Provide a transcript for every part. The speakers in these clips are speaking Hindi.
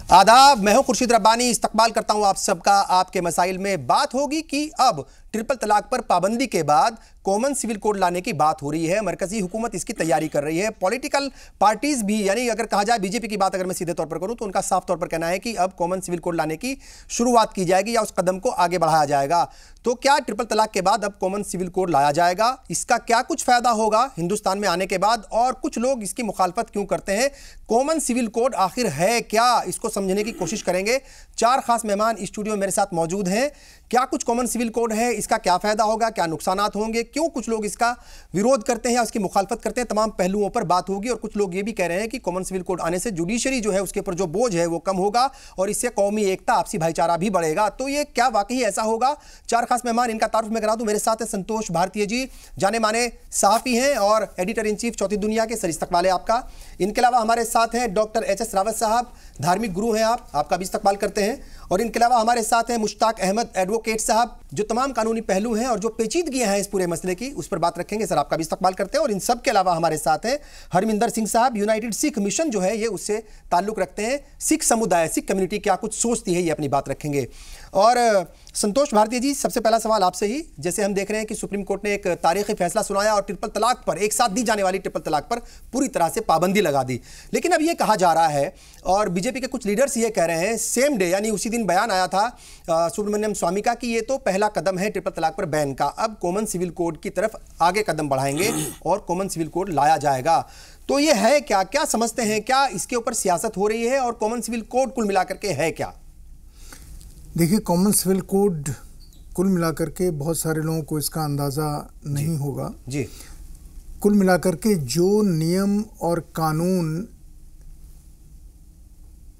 आदाब, मैं हूं खुर्शीद रब्बानी। इस्तकबाल करता हूं आप सबका। आपके मसाइल में बात होगी कि अब ट्रिपल तलाक पर पाबंदी के बाद कॉमन सिविल कोड लाने की बात हो रही है। मरकजी हुकूमत इसकी तैयारी कर रही है। पॉलिटिकल पार्टीज भी, यानी अगर कहा जाए बीजेपी की बात अगर मैं सीधे तौर पर करूं तो उनका साफ तौर पर कहना है कि अब कॉमन सिविल कोड लाने की शुरुआत की जाएगी या उस कदम को आगे बढ़ाया जाएगा। तो क्या ट्रिपल तलाक के बाद अब कॉमन सिविल कोड लाया जाएगा? इसका क्या कुछ फायदा होगा हिंदुस्तान में आने के बाद, और कुछ लोग इसकी मुखालफत क्यों करते हैं? कॉमन सिविल कोड आखिर है क्या, इसको समझने की कोशिश करेंगे। चार खास मेहमान स्टूडियो में मेरे साथ मौजूद हैं। क्या कुछ कॉमन सिविल कोड है, इसका क्या फायदा होगा, क्या नुकसानात होंगे, क्यों कुछ लोग इसका विरोध करते हैं या उसकी मुखालफत करते हैं, तमाम पहलुओं पर बात होगी। और कुछ लोग ये भी कह रहे हैं कि कॉमन सिविल कोड आने से जुडिशरी जो है उसके ऊपर जो बोझ है वो कम होगा और इससे कौमी एकता, आपसी भाईचारा भी बढ़ेगा। तो ये क्या वाकई ऐसा होगा? चार खास मेहमान, इनका तारुफ मैं करा दूं। मेरे साथ है संतोष भारतीय जी, जाने माने सहाफी हैं और एडिटर इन चीफ चौथी दुनिया के। सर, इस्तकबाल है आपका। इनके अलावा हमारे साथ हैं डॉक्टर एच.एस. रावत साहब, धार्मिक गुरु हैं आपका भी इस्तकबाल करते हैं। और इनके अलावा हमारे साथ हैं मुश्ताक अहमद एडवोकेट साहब, जो तमाम कानूनी पहलू हैं और जो पेचीदगियां हैं इस पूरे मसले की, उस पर बात रखेंगे। सर, आपका भी इस्तकबाल करते हैं। और इन सब के अलावा हमारे साथ हैं हरमिंदर सिंह साहब, यूनाइटेड सिख मिशन जो है ये उससे ताल्लुक रखते हैं। सिख समुदाय, सिख कम्युनिटी क्या कुछ सोचती है, ये अपनी बात रखेंगे। और संतोष भारतीय जी, सबसे पहला सवाल आपसे ही। जैसे हम देख रहे हैं कि सुप्रीम कोर्ट ने एक तारीखी फैसला सुनाया और ट्रिपल तलाक पर, एक साथ दी जाने वाली ट्रिपल तलाक पर पूरी तरह से पाबंदी लगा दी। लेकिन अब ये कहा जा रहा है और बीजेपी के कुछ लीडर्स ये कह रहे हैं, सेम डे यानी उसी दिन बयान आया था सुब्रमण्यम स्वामी का, कि ये तो पहला कदम है ट्रिपल तलाक पर बैन का, अब कॉमन सिविल कोड की तरफ आगे कदम बढ़ाएंगे और कॉमन सिविल कोड लाया जाएगा। तो ये है क्या, क्या समझते हैं? क्या इसके ऊपर सियासत हो रही है और कॉमन सिविल कोड कुल मिलाकर के है क्या? देखिए, कॉमन सिविल कोड कुल मिलाकर के बहुत सारे लोगों को इसका अंदाज़ा नहीं होगा जी। कुल मिलाकर के जो नियम और कानून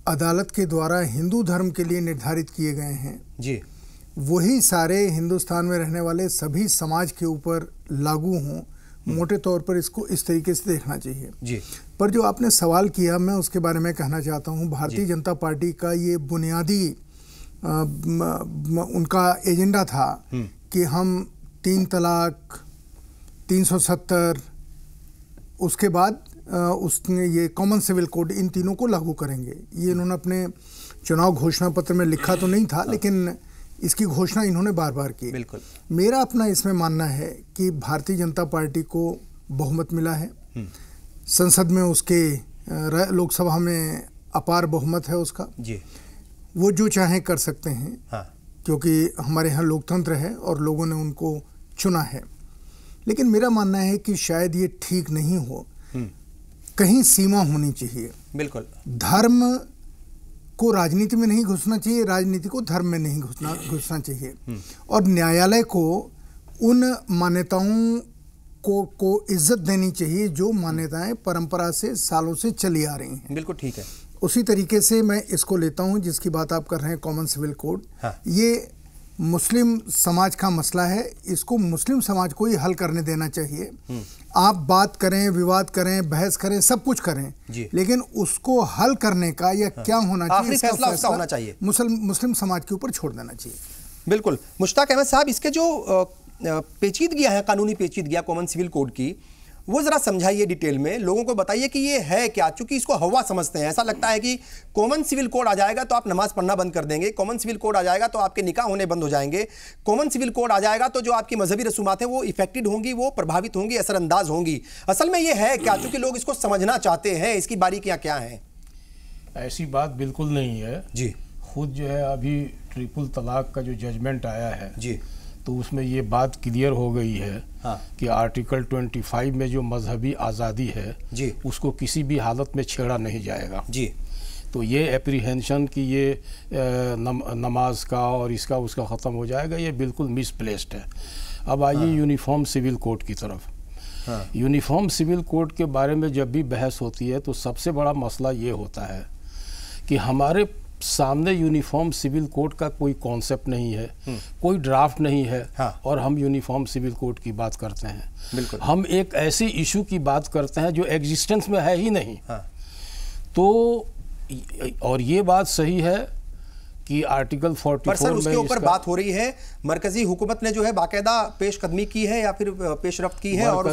अदालत के द्वारा हिंदू धर्म के लिए निर्धारित किए गए हैं जी, वही सारे हिंदुस्तान में रहने वाले सभी समाज के ऊपर लागू हों। मोटे तौर पर इसको इस तरीके से देखना चाहिए जी। पर जो आपने सवाल किया, मैं उसके बारे में कहना चाहता हूँ। भारतीय जनता पार्टी का ये बुनियादी उनका एजेंडा था कि हम 3 तलाक, 370, उसके बाद उसने ये कॉमन सिविल कोड, इन तीनों को लागू करेंगे। ये इन्होंने अपने चुनाव घोषणा पत्र में लिखा तो नहीं था, लेकिन इसकी घोषणा इन्होंने बार बार की। बिल्कुल। मेरा अपना इसमें मानना है कि भारतीय जनता पार्टी को बहुमत मिला है संसद में, उसके लोकसभा में अपार बहुमत है उसका जी। वो जो चाहे कर सकते हैं। हाँ। क्योंकि हमारे यहाँ लोकतंत्र है और लोगों ने उनको चुना है। लेकिन मेरा मानना है कि शायद ये ठीक नहीं हो, कहीं सीमा होनी चाहिए। बिल्कुल। धर्म को राजनीति में नहीं घुसना चाहिए, राजनीति को धर्म में नहीं घुसना चाहिए। और न्यायालय को उन मान्यताओं को इज्जत देनी चाहिए जो मान्यताएं परंपरा से सालों से चली आ रही हैं। बिल्कुल ठीक है। उसी तरीके से मैं इसको लेता हूं जिसकी बात आप कर रहे हैं, कॉमन सिविल कोड। हाँ। ये मुस्लिम समाज का मसला है, इसको मुस्लिम समाज को ही हल करने देना चाहिए। आप बात करें, विवाद करें, बहस करें, सब कुछ करें, लेकिन उसको हल करने का या क्या होना चाहिए, इसका फैसला होना चाहिए मुस्लिम समाज के ऊपर छोड़ देना चाहिए। बिल्कुल। मुश्ताक अहमद साहब, इसके जो पेचीदगियां हैं, कानूनी पेचीदगियां कॉमन सिविल कोड की, वो जरा समझाइए डिटेल में, लोगों को बताइए कि ये है क्या। चूंकि इसको हवा समझते हैं, ऐसा लगता है कि कॉमन सिविल कोड आ जाएगा तो आप नमाज पढ़ना बंद कर देंगे, कॉमन सिविल कोड आ जाएगा तो आपके निकाह होने बंद हो जाएंगे, कॉमन सिविल कोड आ जाएगा तो जो आपकी मजहबी रसूमात हैं वो इफेक्टेड होंगी, वो प्रभावित होंगी, असरअंदाज होंगी। असल में ये है क्या? चूंकि लोग इसको समझना चाहते हैं, इसकी बारीकियां क्या हैं? ऐसी बात बिल्कुल नहीं है जी। खुद जो है अभी ट्रिपल तलाक का जो जजमेंट आया है जी, तो उसमें ये बात क्लियर हो गई है। हाँ। कि आर्टिकल 25 में जो मजहबी आज़ादी है जी, उसको किसी भी हालत में छेड़ा नहीं जाएगा जी। तो ये एप्रीहेंशन कि ये नमाज का और इसका उसका ख़त्म हो जाएगा, ये बिल्कुल मिसप्लेस्ड है। अब आइए यूनिफॉर्म सिविल कोड की तरफ। हाँ। यूनिफॉर्म सिविल कोड के बारे में जब भी बहस होती है तो सबसे बड़ा मसला ये होता है कि हमारे सामने यूनिफॉर्म सिविल कोड का कोई कॉन्सेप्ट नहीं है, कोई ड्राफ्ट नहीं है। हाँ। और हम यूनिफॉर्म सिविल कोड की बात करते हैं। बिल्कुल। हम एक ऐसी इशू की बात करते हैं जो एग्जिस्टेंस में है ही नहीं। हाँ। तो और ये बात सही है कि आर्टिकल 44 पर सर उसके में ऊपर बात हो रही है, मरकजी हुकूमत ने जो है बाकायदा पेशकदमी की है या फिर पेशरफ्त की है, और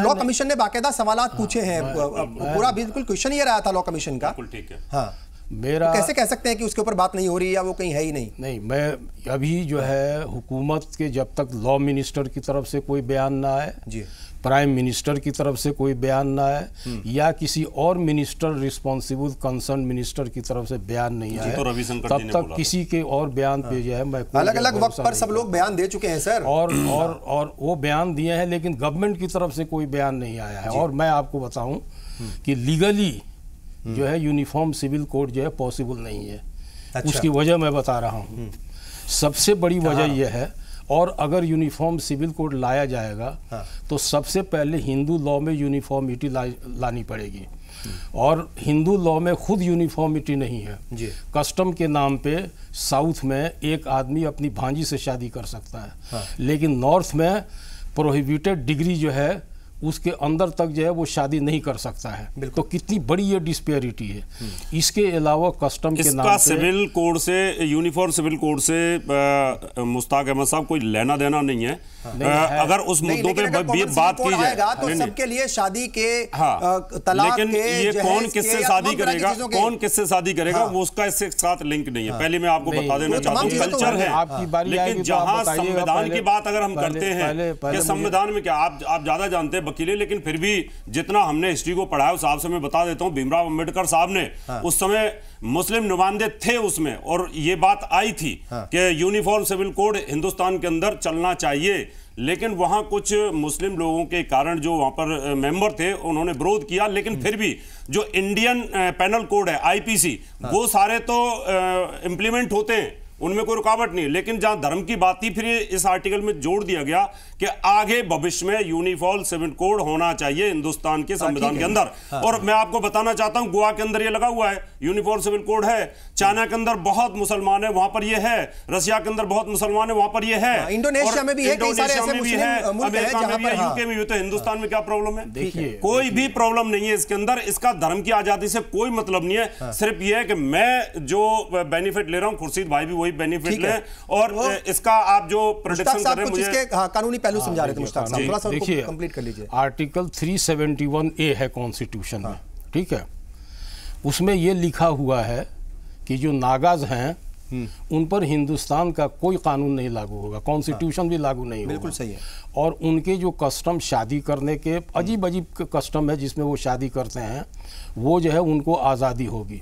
लॉ कमीशन ने बाकायदा सवालात पूछे हैं, पूरा बिल्कुल क्वेश्चन ये रहा था लॉ कमीशन का। ठीक है। हाँ, मेरा तो कैसे कह सकते हैं कि उसके ऊपर बात नहीं हो रही है या वो कहीं है ही नहीं? नहीं, मैं अभी जो है हुकूमत के जब तक लॉ मिनिस्टर की तरफ से कोई बयान ना आए जी, प्राइम मिनिस्टर की तरफ से कोई बयान ना आए या किसी और मिनिस्टर रिस्पॉन्सिबल कंसर्न मिनिस्टर की तरफ से बयान नहीं आए, तो रविशंकर तब जी ने तक बोला किसी के और बयान पे जो है मैं अलग अलग वक्त पर सब लोग बयान दे चुके हैं सर, और वो बयान दिए हैं, लेकिन गवर्नमेंट की तरफ से कोई बयान नहीं आया है। और मैं आपको बताऊं कि लीगली जो है यूनिफॉर्म सिविल कोड जो है पॉसिबल नहीं है। अच्छा। उसकी वजह मैं बता रहा हूँ। सबसे बड़ी वजह यह है, और अगर यूनिफॉर्म सिविल कोड लाया जाएगा तो सबसे पहले हिंदू लॉ में यूनिफॉर्मिटी लानी पड़ेगी, और हिंदू लॉ में खुद यूनिफॉर्मिटी नहीं है जी। कस्टम के नाम पे साउथ में एक आदमी अपनी भांजी से शादी कर सकता है, लेकिन नॉर्थ में प्रोहिबिटेड डिग्री जो है उसके अंदर तक जो है वो शादी नहीं कर सकता है। तो कितनी बड़ी ये डिस्पेरिटी है। इसके अलावा कस्टम के नाम पे सिविल कोड से, यूनिफॉर्म सिविल कोड से मुश्ताक अहमद साहब कोई लेना देना नहीं है। अगर उस मुद्दों पे बात की जाए तो सबके लिए शादी के तलाक लेकिन ये कौन किससे शादी करेगा, कौन किससे शादी करेगा, वो उसका इससे साथ लिंक नहीं है। पहले मैं आपको बता देना चाहता हूँ, कल्चर है। लेकिन जहां संविधान की बात अगर हम करते हैं कि संविधान में क्या, आप ज्यादा जानते हैं वकीले, लेकिन फिर भी जितना हमने हिस्ट्री को पढ़ा है उस हिसाब से मैं बता देता हूं। भीमराव अंबेडकर साहब ने उस समय मुस्लिम नुमाइंदे थे उसमें, और ये बात आई थी कि यूनिफॉर्म सिविल कोड हिंदुस्तान के अंदर चलना चाहिए, लेकिन वहां कुछ मुस्लिम लोगों के कारण जो वहां पर मेंबर थे उन्होंने विरोध किया। लेकिन फिर भी जो इंडियन पेनल कोड है, आईपीसी, वो सारे तो इंप्लीमेंट होते हैं, उनमें कोई रुकावट नहीं। लेकिन जहां धर्म की बात थी, फिर इस आर्टिकल में जोड़ दिया गया कि आगे भविष्य में यूनिफॉर्म सिविल कोड होना चाहिए हिंदुस्तान के संविधान के अंदर। और मैं आपको बताना चाहता हूं, गोवा के अंदर ये लगा हुआ है, यूनिफॉर्म सिविल कोड है। चाइना के अंदर बहुत मुसलमान है, वहां पर ये है। रसिया के अंदर बहुत मुसलमान है, वहां पर ये है। इंडोनेशिया में भी है, कई सारे ऐसे मुस्लिम मुल्क हैं जहां पर, यूके में भी। तो हिंदुस्तान में क्या प्रॉब्लम है? देखिए, कोई भी प्रॉब्लम नहीं है इसके अंदर। इसका धर्म की आजादी से कोई मतलब नहीं है। सिर्फ ये है कि मैं जो बेनिफिट ले रहा हूं, खुर्शीद भाई भी वही बेनिफिट ले, और इसका आप जो प्रोटेक्शन कर रहे हैं, मुझे कानूनी पहलू समझा रहे थे मुश्ताक साहब, थोड़ा सा देखिए, कंप्लीट कर लीजिए। आर्टिकल 371A है कॉन्स्टिट्यूशन में, ठीक है। उसमें ये लिखा हुआ है कि जो नागाज हैं उन पर हिंदुस्तान का कोई कानून नहीं लागू होगा, कॉन्स्टिट्यूशन भी लागू नहीं होगा। बिल्कुल सही है। और उनके जो कस्टम शादी करने के अजीब अजीब कस्टम है जिसमें वो शादी करते हैं, वो जो है उनको आज़ादी होगी।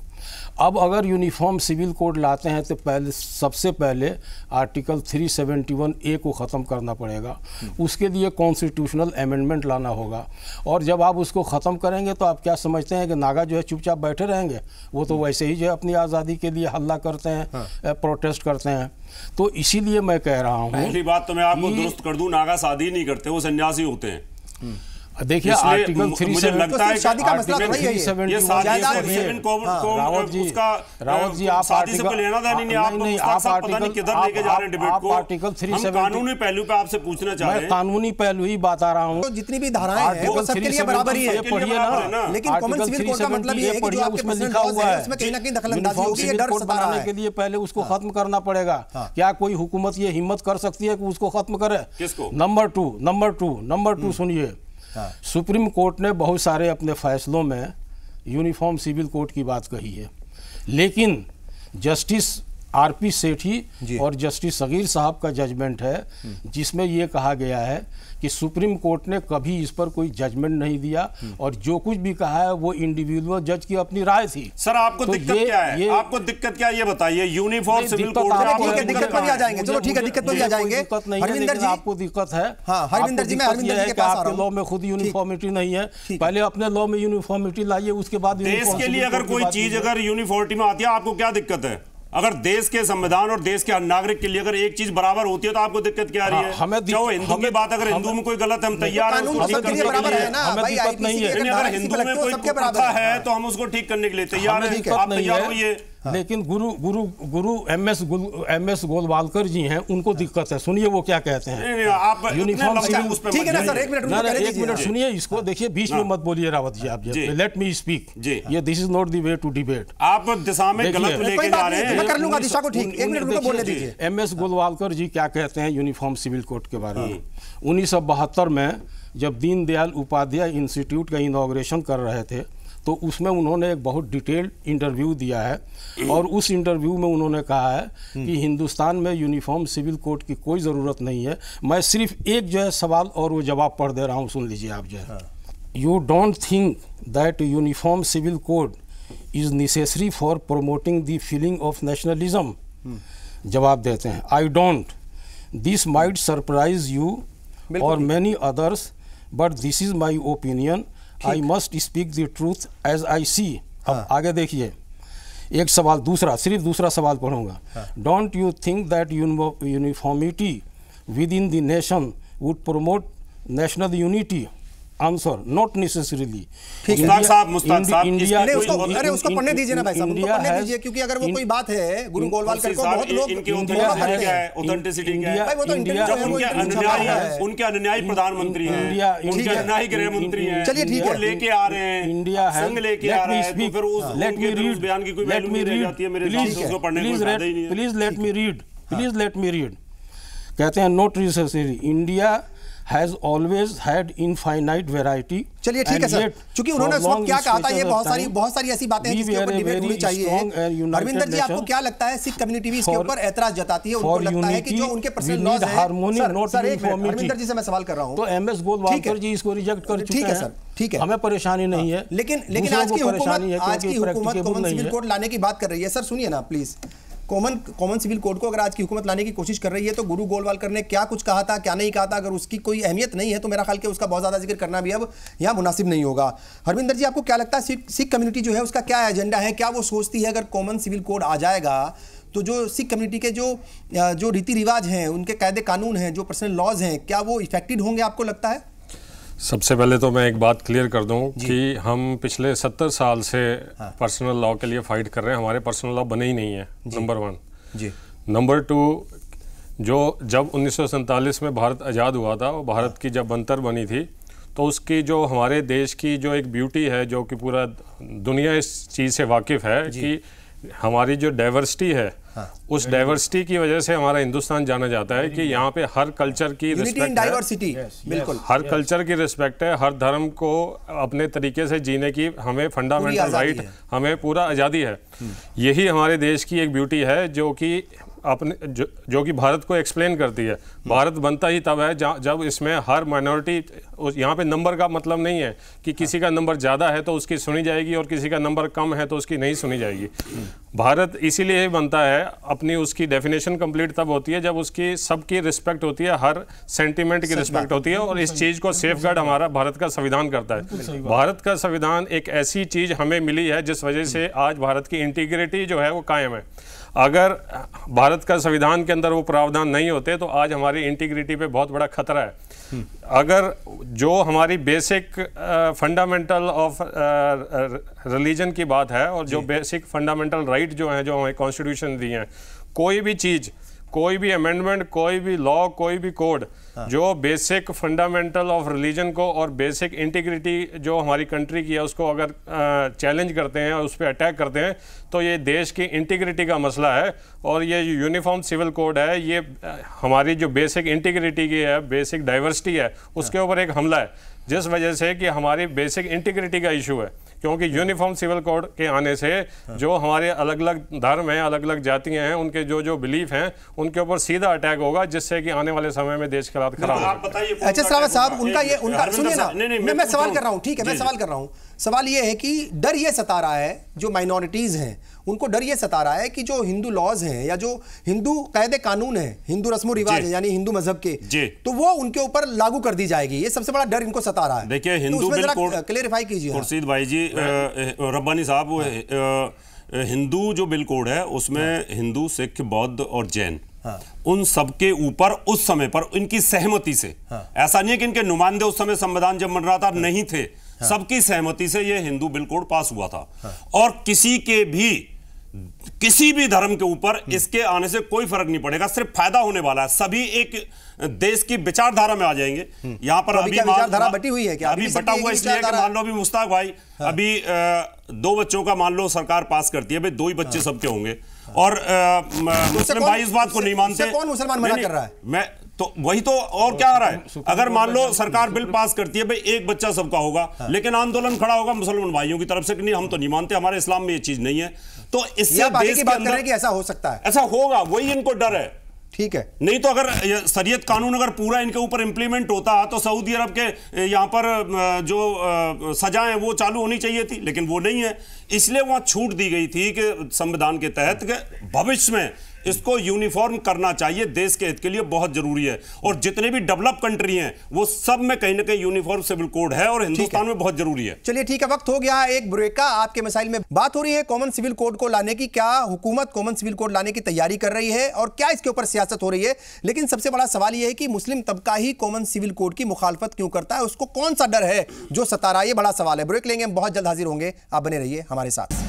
अब अगर यूनिफॉर्म सिविल कोड लाते हैं तो पहले सबसे पहले आर्टिकल 371A को ख़त्म करना पड़ेगा। उसके लिए कॉन्स्टिट्यूशनल अमेंडमेंट लाना होगा, और जब आप उसको ख़त्म करेंगे तो आप क्या समझते हैं कि नागा जो है चुपचाप बैठे रहेंगे? वो तो वैसे ही जो है अपनी आज़ादी के लिए हल्ला करते हैं, प्रोटेस्ट करते हैं। तो इसीलिए मैं कह रहा हूँ, पहली बात तो मैं आपको दुरुस्त कर दूं, नागा शादी नहीं करते, वो सन्यासी होते हैं। देखिए, आर्टिकल 371 मुझे लगता है शादी का मसला नहीं है ये। रावत जी, आप शादी से लेना देना नहीं, आप पता नहीं किधर लेके जा रहे हैं डिबेट को। आर्टिकल 370 कानूनी पहलू पे आपसे पूछना चाह रहे हैं। कानूनी पहलू ही बता रहा हूँ। तो जितनी भी धाराएं हैं वो सबके लिए बराबर ही है, पढ़िए ना। लेकिन कॉमन सिविल कोड का मतलब ये है कि जो आपके उसमें लिखा हुआ है उसमें कहीं ना कहीं दखलंदाजी होगी, ये डर सता रहा है। के लिए पहले उसको खत्म करना पड़ेगा। क्या कोई हुकूमत ये हिम्मत कर सकती है कि उसको खत्म करे? किसको? नंबर टू सुनिए, सुप्रीम कोर्ट ने बहुत सारे अपने फैसलों में यूनिफॉर्म सिविल कोड की बात कही है, लेकिन जस्टिस आरपी सेठी और जस्टिस सगीर साहब का जजमेंट है जिसमें यह कहा गया है कि सुप्रीम कोर्ट ने कभी इस पर कोई जजमेंट नहीं दिया, और जो कुछ भी कहा है वो इंडिविजुअल जज की अपनी राय थी। सर, आपको तो दिक्कत क्या है? आपको दिक्कत क्या है ये बताइए। यूनिफॉर्म सिविल कोड दिक्कत पर भी आ जाएंगे, चलो ठीक है, दिक्कत पर भी आ जाएंगे। हरविंदर जी, आपको दिक्कत है। हरविंदर जी, मैं हरविंदर जी के पास आ रहा हूं। लॉ में खुद यूनिफॉर्मिटी नहीं है, पहले अपने लॉ में यूनिफॉर्मिटी लाइए, उसके बाद देश के लिए अगर कोई चीज अगर यूनिफॉर्मिटी में आती है, आपको क्या दिक्कत है? अगर देश के संविधान और देश के हर नागरिक के लिए अगर एक चीज बराबर होती है तो आपको दिक्कत क्या आ रही है? चाहे हिंदू की बात, अगर हिंदू में कोई गलत है हम तैयार हैं उसको ठीक करने के लिए। हमें दिक्कत नहीं है। अगर हिंदू में कोई प्रथा है तो हम उसको ठीक करने के लिए तैयार हैं। आप तैयार होइए। लेकिन गुरु एमएस गोलवालकर जी हैं, उनको दिक्कत है। सुनिए वो क्या कहते हैं। यूनिफॉर्म सिविल, ठीक है ना सर, एक मिनट सुनिए इसको, देखिए बीच में मत बोलिए रावत जी, आप लेट मी स्पीक। ये this is not the way to debate. आप दिशा में गलत लेके जा रहे हैं। मैं कर लूंगा दिशा को, ठीक, एक मिनट रुको, बोलने दीजिए। एमएस गोलवालकर जी क्या कहते हैं यूनिफॉर्म सिविल कोड के बारे में। 1972 में जब दीनदयाल उपाध्याय इंस्टीट्यूट का इनॉग्रेशन कर रहे थे, तो उसमें उन्होंने एक बहुत डिटेल्ड इंटरव्यू दिया है, और उस इंटरव्यू में उन्होंने कहा है कि हिंदुस्तान में यूनिफॉर्म सिविल कोड की कोई ज़रूरत नहीं है। मैं सिर्फ एक जो है सवाल और वो जवाब पढ़ दे रहा हूँ, सुन लीजिए आप जो है। You don't think that uniform civil code is necessary for promoting the feeling of nationalism? जवाब देते हैं, I don't. This might surprise you और many others, but this is my opinion. I must speak the truth as I see. अब आगे देखिए, एक सवाल दूसरा, सिर्फ दूसरा सवाल पढ़ूंगा। Don't you think that uniformity with in the nation would promote national unity? Answer, not necessarily. India, अरे उसको पढ़ने दीजिए ना भाई साहब, उनको पढ़ने दीजिए, क्योंकि अगर वो कोई बात है गुरु गोलवालकर को बहुत लोग ऑथेंटिसिटी क्या है, उनके अनुयायी प्रधानमंत्री हैं, उनके अनुयायी गृह मंत्री हैं, चलिए ठीक है, लेके आ रहे हैं, इंडिया संघ लेके आ रहे हैं, तो फिर उस बयान की कोई वैल्यू नहीं रह जाती है मेरे हिसाब से, उसको पढ़ने में फायदा ही नहीं है। Please let me read. कहते हैं not necessary, India has always had infinite variety। चलिए ठीक है सर, चूंकि उन्होंने उस वक्त क्या कहा था, ये बहुत सारी ऐसी बातें हैं जिसके ऊपर डिबेट होनी चाहिए। हरविंदर जी, आपको क्या लगता है सिख कम्युनिटी भी इसके ऊपर ऐतराज जताती है? उनको लगता है कि जो उनके पर्सनल लॉज हैं, हरविंदर जी से मैं सवाल कर रहा हूं, तो एमएस गोलवालकर जी इसको रिजेक्ट कर चुके हैं। ठीक है सर, ठीक है, हमें परेशानी नहीं है, लेकिन आज की हुकूमत कॉमन सिविल कोड लाने की बात कर रही है। सर सुनिए ना प्लीज, कॉमन सिविल कोड को अगर आज की हुकूमत लाने की कोशिश कर रही है, तो गुरु गोलवालकर ने क्या कुछ कहा था, क्या नहीं कहा था, अगर उसकी कोई अहमियत नहीं है तो मेरा ख्याल कि उसका बहुत ज़्यादा जिक्र करना भी अब यहाँ मुनासिब नहीं होगा। हरविंदर जी, आपको क्या लगता है सिख कम्युनिटी जो है उसका क्या एजेंडा है? क्या वो सोचती है अगर कॉमन सिविल कोड आ जाएगा तो जो सिख कम्युनिटी के जो रीति रिवाज हैं, उनके कायदे कानून हैं, जो पर्सनल लॉज हैं, क्या वो इफेक्टेड होंगे, आपको लगता है? सबसे पहले तो मैं एक बात क्लियर कर दूं कि हम पिछले 70 साल से पर्सनल लॉ के लिए फाइट कर रहे हैं। हमारे पर्सनल लॉ बने ही नहीं है, नंबर 1 जी। नंबर 2, जो जब 1947 में भारत आज़ाद हुआ था, वो भारत की जब बनतर बनी थी, तो उसकी जो हमारे देश की जो एक ब्यूटी है, जो कि पूरा दुनिया इस चीज़ से वाकिफ़ है कि हमारी जो डाइवर्सिटी है, उस डाइवर्सिटी की वजह से हमारा हिंदुस्तान जाना जाता है कि यहाँ पे हर कल्चर की रिस्पेक्ट है, बिल्कुल हर कल्चर की रिस्पेक्ट है, हर धर्म को अपने तरीके से जीने की हमें फंडामेंटल राइट, हमें पूरा आज़ादी है। यही हमारे देश की एक ब्यूटी है जो कि भारत को एक्सप्लेन करती है। भारत बनता ही तब है जब इसमें हर माइनॉरिटी, यहाँ पे नंबर का मतलब नहीं है कि किसी का नंबर ज़्यादा है तो उसकी सुनी जाएगी और किसी का नंबर कम है तो उसकी नहीं सुनी जाएगी। भारत इसीलिए ही बनता है, अपनी उसकी डेफिनेशन कंप्लीट तब होती है जब उसकी सबकी रिस्पेक्ट होती है, हर सेंटिमेंट की रिस्पेक्ट होती है, और इस चीज़ को सेफगार्ड हमारा भारत का संविधान करता है। भारत का संविधान एक ऐसी चीज़ हमें मिली है जिस वजह से आज भारत की इंटीग्रिटी जो है वो कायम है। अगर भारत का संविधान के अंदर वो प्रावधान नहीं होते तो आज हमारी इंटीग्रिटी पे बहुत बड़ा खतरा है। अगर जो हमारी बेसिक फंडामेंटल ऑफ रिलीजन की बात है और जो बेसिक फंडामेंटल राइट जो हैं, जो हमें कॉन्स्टिट्यूशन दी हैं, कोई भी चीज़, कोई भी अमेंडमेंट, कोई भी लॉ, कोई भी कोड जो बेसिक फंडामेंटल ऑफ रिलीजन को और बेसिक इंटीग्रिटी जो हमारी कंट्री की है उसको अगर चैलेंज करते हैं और उस पर अटैक करते हैं तो ये देश की इंटीग्रिटी का मसला है। और ये यूनिफॉर्म सिविल कोड है, ये हमारी जो बेसिक इंटीग्रिटी की है, बेसिक डाइवर्सिटी है, उसके ऊपर एक हमला है, जिस वजह से कि हमारी बेसिक इंटीग्रिटी का इशू है। क्योंकि यूनिफॉर्म सिविल कोड के आने से जो हमारे अलग अलग धर्म हैं, अलग अलग जातियां हैं, उनके जो बिलीफ हैं, उनके ऊपर सीधा अटैक होगा, जिससे कि आने वाले समय में देश के हालात खराब हो। अच्छा श्रावत साहब, उनका सुनिए ना, मैं सवाल कर रहा हूँ, ठीक है, मैं सवाल कर रहा हूँ। सवाल ये है कि डर ये सता रहा है, जो माइनॉरिटीज़ हैं उनको डर ये सता रहा है कि जो हिंदू लॉज हैं या जो हिंदू कायदे कानून हैं, हिंदू रस्म रिवाज है, यानी हिंदू मजहब के, तो वो उनके ऊपर लागू कर दी जाएगी। ये सबसे बड़ा डर इनको सता रहा है। देखिए, हिंदू बिल कोड क्लेरिफाई कीजिए खुर्शीद भाई जी, रब्बानी साहब, हिंदू जो बिल कोड है उसमें हिंदू, सिख, बौद्ध और जैन, उन सबके ऊपर उस समय पर इनकी सहमति से, ऐसा नहीं है कि इनके नुमाइंदे उस समय संविधान जब बन रहा था नहीं थे, सबकी सहमति से ये हिंदू बिल कोड पास हुआ था। और किसी के भी किसी भी धर्म के ऊपर इसके आने से कोई फर्क नहीं पड़ेगा, सिर्फ फायदा होने वाला है। सभी एक देश की विचारधारा में आ जाएंगे। यहाँ पर अभी विचारधारा बटी हुई है क्या? अभी बटा हुआ इसलिए कि मान लो अभी मुश्ताक भाई अभी 2 बच्चों का मान लो सरकार पास करती है, भाई 2 ही बच्चे सबके होंगे, और मुस्लिम भाई इस बात को नहीं मानते। कौन मुसलमान मना कर रहा है? मैं तो वही तो, और क्या आ रहा है? अगर मान लो सरकार बिल पास करती है भाई 1 बच्चा सबका होगा, लेकिन आंदोलन खड़ा होगा मुसलमान भाइयों की तरफ से कि नहीं, हम तो नहीं मानते, हमारे इस्लाम में ये चीज नहीं है। तो इससे देश की बात कर रहे हैं कि ऐसा हो सकता है, ऐसा होगा, वही इनको डर है। ठीक है, नहीं तो अगर शरीयत कानून अगर पूरा इनके ऊपर इंप्लीमेंट होता तो सऊदी अरब के यहाँ पर जो सजाएं वो चालू होनी चाहिए थी, लेकिन वो नहीं है। इसलिए वहां छूट दी गई थी कि संविधान के तहत के भविष्य में इसको यूनिफॉर्म करना चाहिए, देश के हित के लिए बहुत जरूरी है। और जितने भी डेवलप कंट्री हैं वो सब में कहीं ना कहीं यूनिफॉर्म सिविल कोड है, और हिंदुस्तान में बहुत जरूरी है। चलिए ठीक है, वक्त हो गया एक ब्रेक का। आपके मसाइल में बात हो रही है कॉमन सिविल कोड को लाने की। क्या हुकूमत कॉमन सिविल कोड लाने की तैयारी कर रही है और क्या इसके ऊपर सियासत हो रही है? लेकिन सबसे बड़ा सवाल यह है कि मुस्लिम तबका ही कॉमन सिविल कोड की मुखालफत क्यों करता है? उसको कौन सा डर है जो सता रहा है? ये बड़ा सवाल है। ब्रेक लेंगे, हम बहुत जल्द हाजिर होंगे, आप बने रहिए हमारे साथ।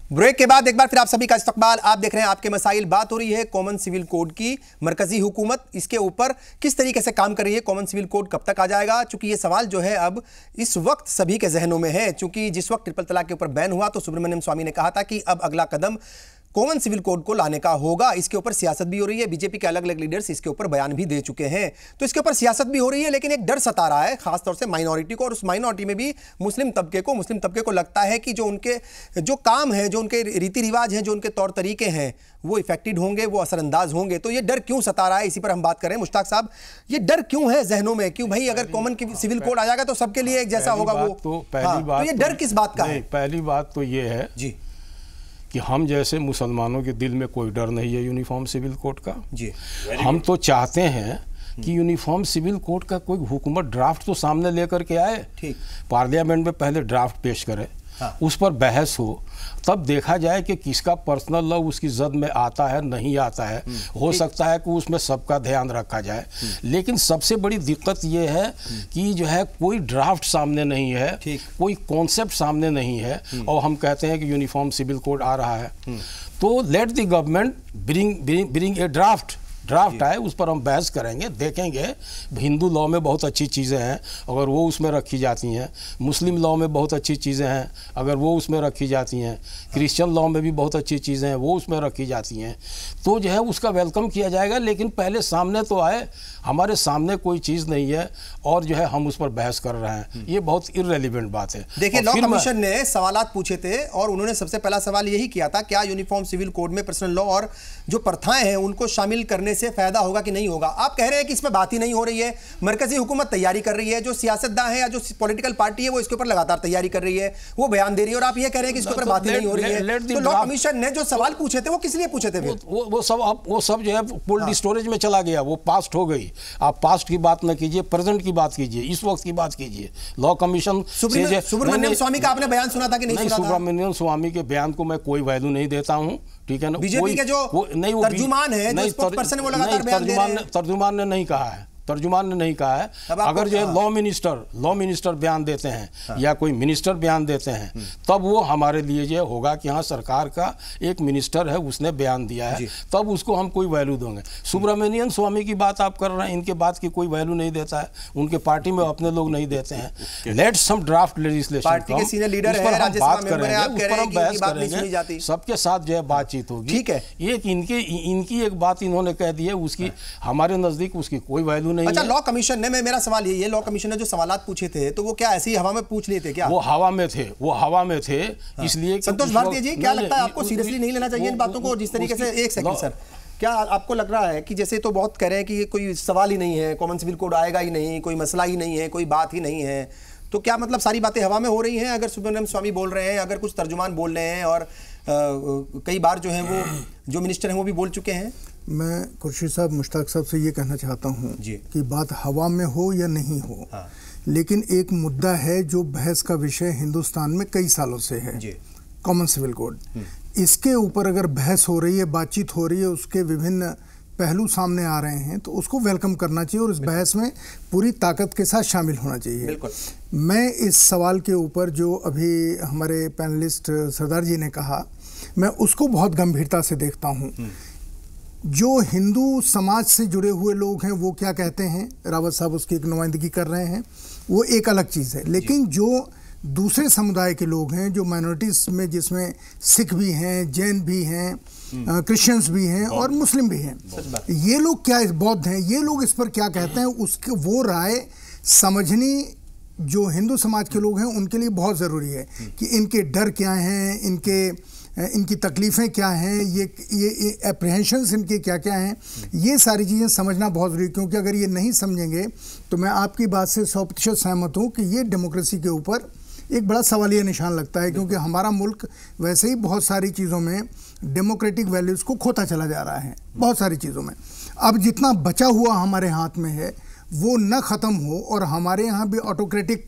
ब्रेक के बाद एक बार फिर आप सभी का इस्तकबाल। आप देख रहे हैं आपके मसाइल। बात हो रही है कॉमन सिविल कोड की। मरकजी हुकूमत इसके ऊपर किस तरीके से काम कर रही है? कॉमन सिविल कोड कब तक आ जाएगा? चूंकि ये सवाल जो है अब इस वक्त सभी के जहनों में है। चूंकि जिस वक्त ट्रिपल तलाक के ऊपर बैन हुआ तो सुब्रमण्यम स्वामी ने कहा था कि अब अगला कदम कॉमन सिविल कोड को लाने का होगा। इसके ऊपर सियासत भी हो रही है, बीजेपी के अलग अलग लीडर्स इसके ऊपर बयान भी दे चुके हैं। तो इसके ऊपर सियासत भी हो रही है, लेकिन एक डर सता रहा है खासतौर से माइनॉरिटी को, और उस माइनॉरिटी में भी मुस्लिम तबके को लगता है कि जो काम है, जो उनके रीति रिवाज हैं, जो उनके तौर तरीके हैं, वो इफेक्टेड होंगे, वो असरअंदाज होंगे। तो ये डर क्यों सता रहा है, इसी पर हम बात करें। मुश्ताक साहब, ये डर क्यों है जहनों में? क्यों भाई अगर कॉमन सिविल कोड आ जाएगा तो सबके लिए एक जैसा होगा वो? तो ये डर किस बात का है? पहली बात तो ये है जी कि हम जैसे मुसलमानों के दिल में कोई डर नहीं है यूनिफॉर्म सिविल कोड का। जी, हम तो चाहते हैं कि यूनिफॉर्म सिविल कोड का कोई हुकूमत ड्राफ्ट तो सामने लेकर के आए, ठीक, पार्लियामेंट में पहले ड्राफ्ट पेश करे, उस पर बहस हो, तब देखा जाए कि किसका पर्सनल लॉ उसकी जद में आता है नहीं आता है। हो सकता है कि उसमें सबका ध्यान रखा जाए, लेकिन सबसे बड़ी दिक्कत ये है कि जो है कोई ड्राफ्ट सामने नहीं है, कोई कॉन्सेप्ट सामने नहीं है, और हम कहते हैं कि यूनिफॉर्म सिविल कोड आ रहा है। तो let the government bring a draft आए, उस पर हम बहस करेंगे, देखेंगे। हिंदू लॉ में बहुत अच्छी चीज़ें हैं, अगर वो उसमें रखी जाती हैं, मुस्लिम लॉ में बहुत अच्छी चीज़ें हैं, अगर वो उसमें रखी जाती हैं, क्रिश्चियन लॉ में भी बहुत अच्छी चीज़ें हैं, वो उसमें रखी जाती हैं, तो जो है उसका वेलकम किया जाएगा। लेकिन पहले सामने तो आए, हमारे सामने कोई चीज़ नहीं है और जो है हम उस पर बहस कर रहे हैं, ये बहुत इररेलेवेंट बात है। देखिए, लॉ कमीशन ने सवालात पूछे थे और उन्होंने सबसे पहला सवाल यही किया था, क्या यूनिफॉर्म सिविल कोड में पर्सनल लॉ और जो प्रथाएं हैं उनको शामिल करने से फायदा होगा कि नहीं होगा? आप कह रहे हैं कि इसमें बात ही नहीं हो रही है, मरकजी हुकूमत तैयारी कर रही है, जो सियासतदान है या जो पॉलिटिकल पार्टी है वो इसके ऊपर लगातार तैयारी कर रही है, वो बयान दे रही है, और आप ये कह रहे हैं कि इसके ऊपर बात ही नहीं हो रही है। तो लॉ कमीशन ने जो सवाल पूछे थे वो किस लिए पूछे थे? वो सब जो है कोल्ड स्टोरेज में चला गया, वो पास्ट हो गई। आप पास्ट की बात न कीजिए, प्रेजेंट की बात कीजिए, इस वक्त की बात कीजिए। लॉ कमीशन सुब्रमण्यम स्वामी का आपने बयान सुना था कि नहीं? सुब्रमण्यम स्वामी के बयान को मैं कोई वैल्यू नहीं देता हूँ, ठीक है ना। बीजेपी के जो तर्जुमान है, जो स्पोक्सपर्सन है, वो लगातार बयान दे रहे हैं। तर्जुमान ने नहीं कहा है, तर्जुमान ने नहीं कहा है। अगर जो है लॉ मिनिस्टर बयान देते हैं या कोई मिनिस्टर बयान देते हैं, तब वो हमारे लिए जो होगा कि हाँ सरकार का एक मिनिस्टर है, उसने बयान दिया है, तब उसको हम कोई वैल्यू देंगे। सुब्रमण्यम स्वामी की बात आप कर रहे हैं, इनके बात की कोई वैल्यू नहीं देता है, उनके पार्टी में अपने लोग नहीं देते हैं। Let some draft legislation, party के सीनियर लीडर है, बात करेंगे, उस पर हम बहस करेंगे, सबके साथ जो है बातचीत होगी। ठीक है, एक इनकी एक बात इन्होंने कह दी है, उसकी हमारे नजदीक उसकी कोई वैल्यू नहीं। अच्छा, लॉ कमीशन ने, मेरा सवाल ये, लॉ कमीशन ने जो सवालात पूछे थे तो वो क्या ऐसे ही हवा में पूछ लिए थे क्या? वो हवा में थे, इसलिए। संतोष भारतीय जी, क्या लगता है आपको सीरियसली नहीं लेना चाहिए इन बातों को? जिस तरीके से, एक सेकंड सर, क्या आपको लग रहा है कि जैसे तो बहुत कह रहे हैं कि कोई सवाल ही नहीं है, कॉमन सिविल कोड आएगा ही नहीं, कोई मसला ही नहीं है, कोई बात ही नहीं है, तो क्या मतलब सारी बातें हवा में हो रही हैं? अगर सुब्रमण्यम स्वामी बोल रहे हैं, अगर कुछ तर्जुमान बोल रहे हैं, और कई बार जो है वो जो मिनिस्टर हैं वो भी बोल चुके हैं। मैं खुर्शीद साहब, मुश्ताक साहब से ये कहना चाहता हूँ कि बात हवा में हो या नहीं हो, लेकिन एक मुद्दा है जो बहस का विषय हिंदुस्तान में कई सालों से है, कॉमन सिविल कोड। इसके ऊपर अगर बहस हो रही है, बातचीत हो रही है, उसके विभिन्न पहलू सामने आ रहे हैं, तो उसको वेलकम करना चाहिए और इस बहस में पूरी ताकत के साथ शामिल होना चाहिए। मैं इस सवाल के ऊपर जो अभी हमारे पैनलिस्ट सरदार जी ने कहा, मैं उसको बहुत गंभीरता से देखता हूँ। जो हिंदू समाज से जुड़े हुए लोग हैं वो क्या कहते हैं, रावत साहब उसकी एक नुमाइंदगी कर रहे हैं, वो एक अलग चीज़ है। लेकिन जो दूसरे समुदाय के लोग हैं, जो माइनॉरिटीज में, जिसमें सिख भी हैं, जैन भी हैं, क्रिश्चियंस भी हैं और मुस्लिम भी हैं, ये लोग क्या, बौद्ध हैं, ये लोग इस पर क्या कहते हैं, उसके वो राय समझनी जो हिंदू समाज के लोग हैं उनके लिए बहुत ज़रूरी है कि इनके डर क्या हैं, इनकी तकलीफ़ें क्या हैं, ये एप्रीहेंशंस इनके क्या क्या हैं, ये सारी चीज़ें समझना बहुत ज़रूरी है। क्योंकि अगर ये नहीं समझेंगे तो मैं आपकी बात से 100% सहमत हूँ कि ये डेमोक्रेसी के ऊपर एक बड़ा सवालिया निशान लगता है, क्योंकि हमारा मुल्क वैसे ही बहुत सारी चीज़ों में डेमोक्रेटिक वैल्यूज़ को खोता चला जा रहा है, बहुत सारी चीज़ों में। अब जितना बचा हुआ हमारे हाथ में है वो न ख़त्म हो और हमारे यहाँ भी ऑटोक्रेटिक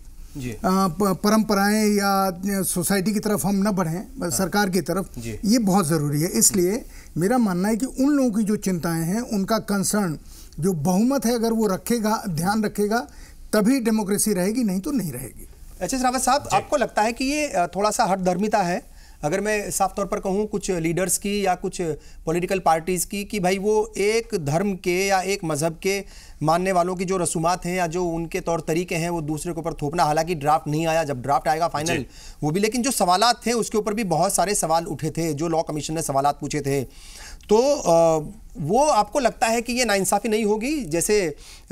परंपराएं या सोसाइटी की तरफ हम न बढ़ें, सरकार की तरफ, ये बहुत ज़रूरी है। इसलिए मेरा मानना है कि उन लोगों की जो चिंताएं हैं, उनका कंसर्न, जो बहुमत है, अगर वो रखेगा, ध्यान रखेगा, तभी डेमोक्रेसी रहेगी, नहीं तो नहीं रहेगी। अच्छा रावत साहब, आपको लगता है कि ये थोड़ा सा हठधर्मिता है, अगर मैं साफ तौर पर कहूँ कुछ लीडर्स की या कुछ पॉलिटिकल पार्टीज़ की, कि भाई वो एक धर्म के या एक मज़हब के मानने वालों की जो रसूमात हैं या जो उनके तौर तरीके हैं वो दूसरे के ऊपर थोपना। हालांकि ड्राफ्ट नहीं आया, जब ड्राफ्ट आएगा फाइनल वो भी, लेकिन जो सवालात थे उसके ऊपर भी बहुत सारे सवाल उठे थे, जो लॉ कमीशन ने सवालात पूछे थे, तो वो आपको लगता है कि ये नाइंसाफ़ी नहीं होगी? जैसे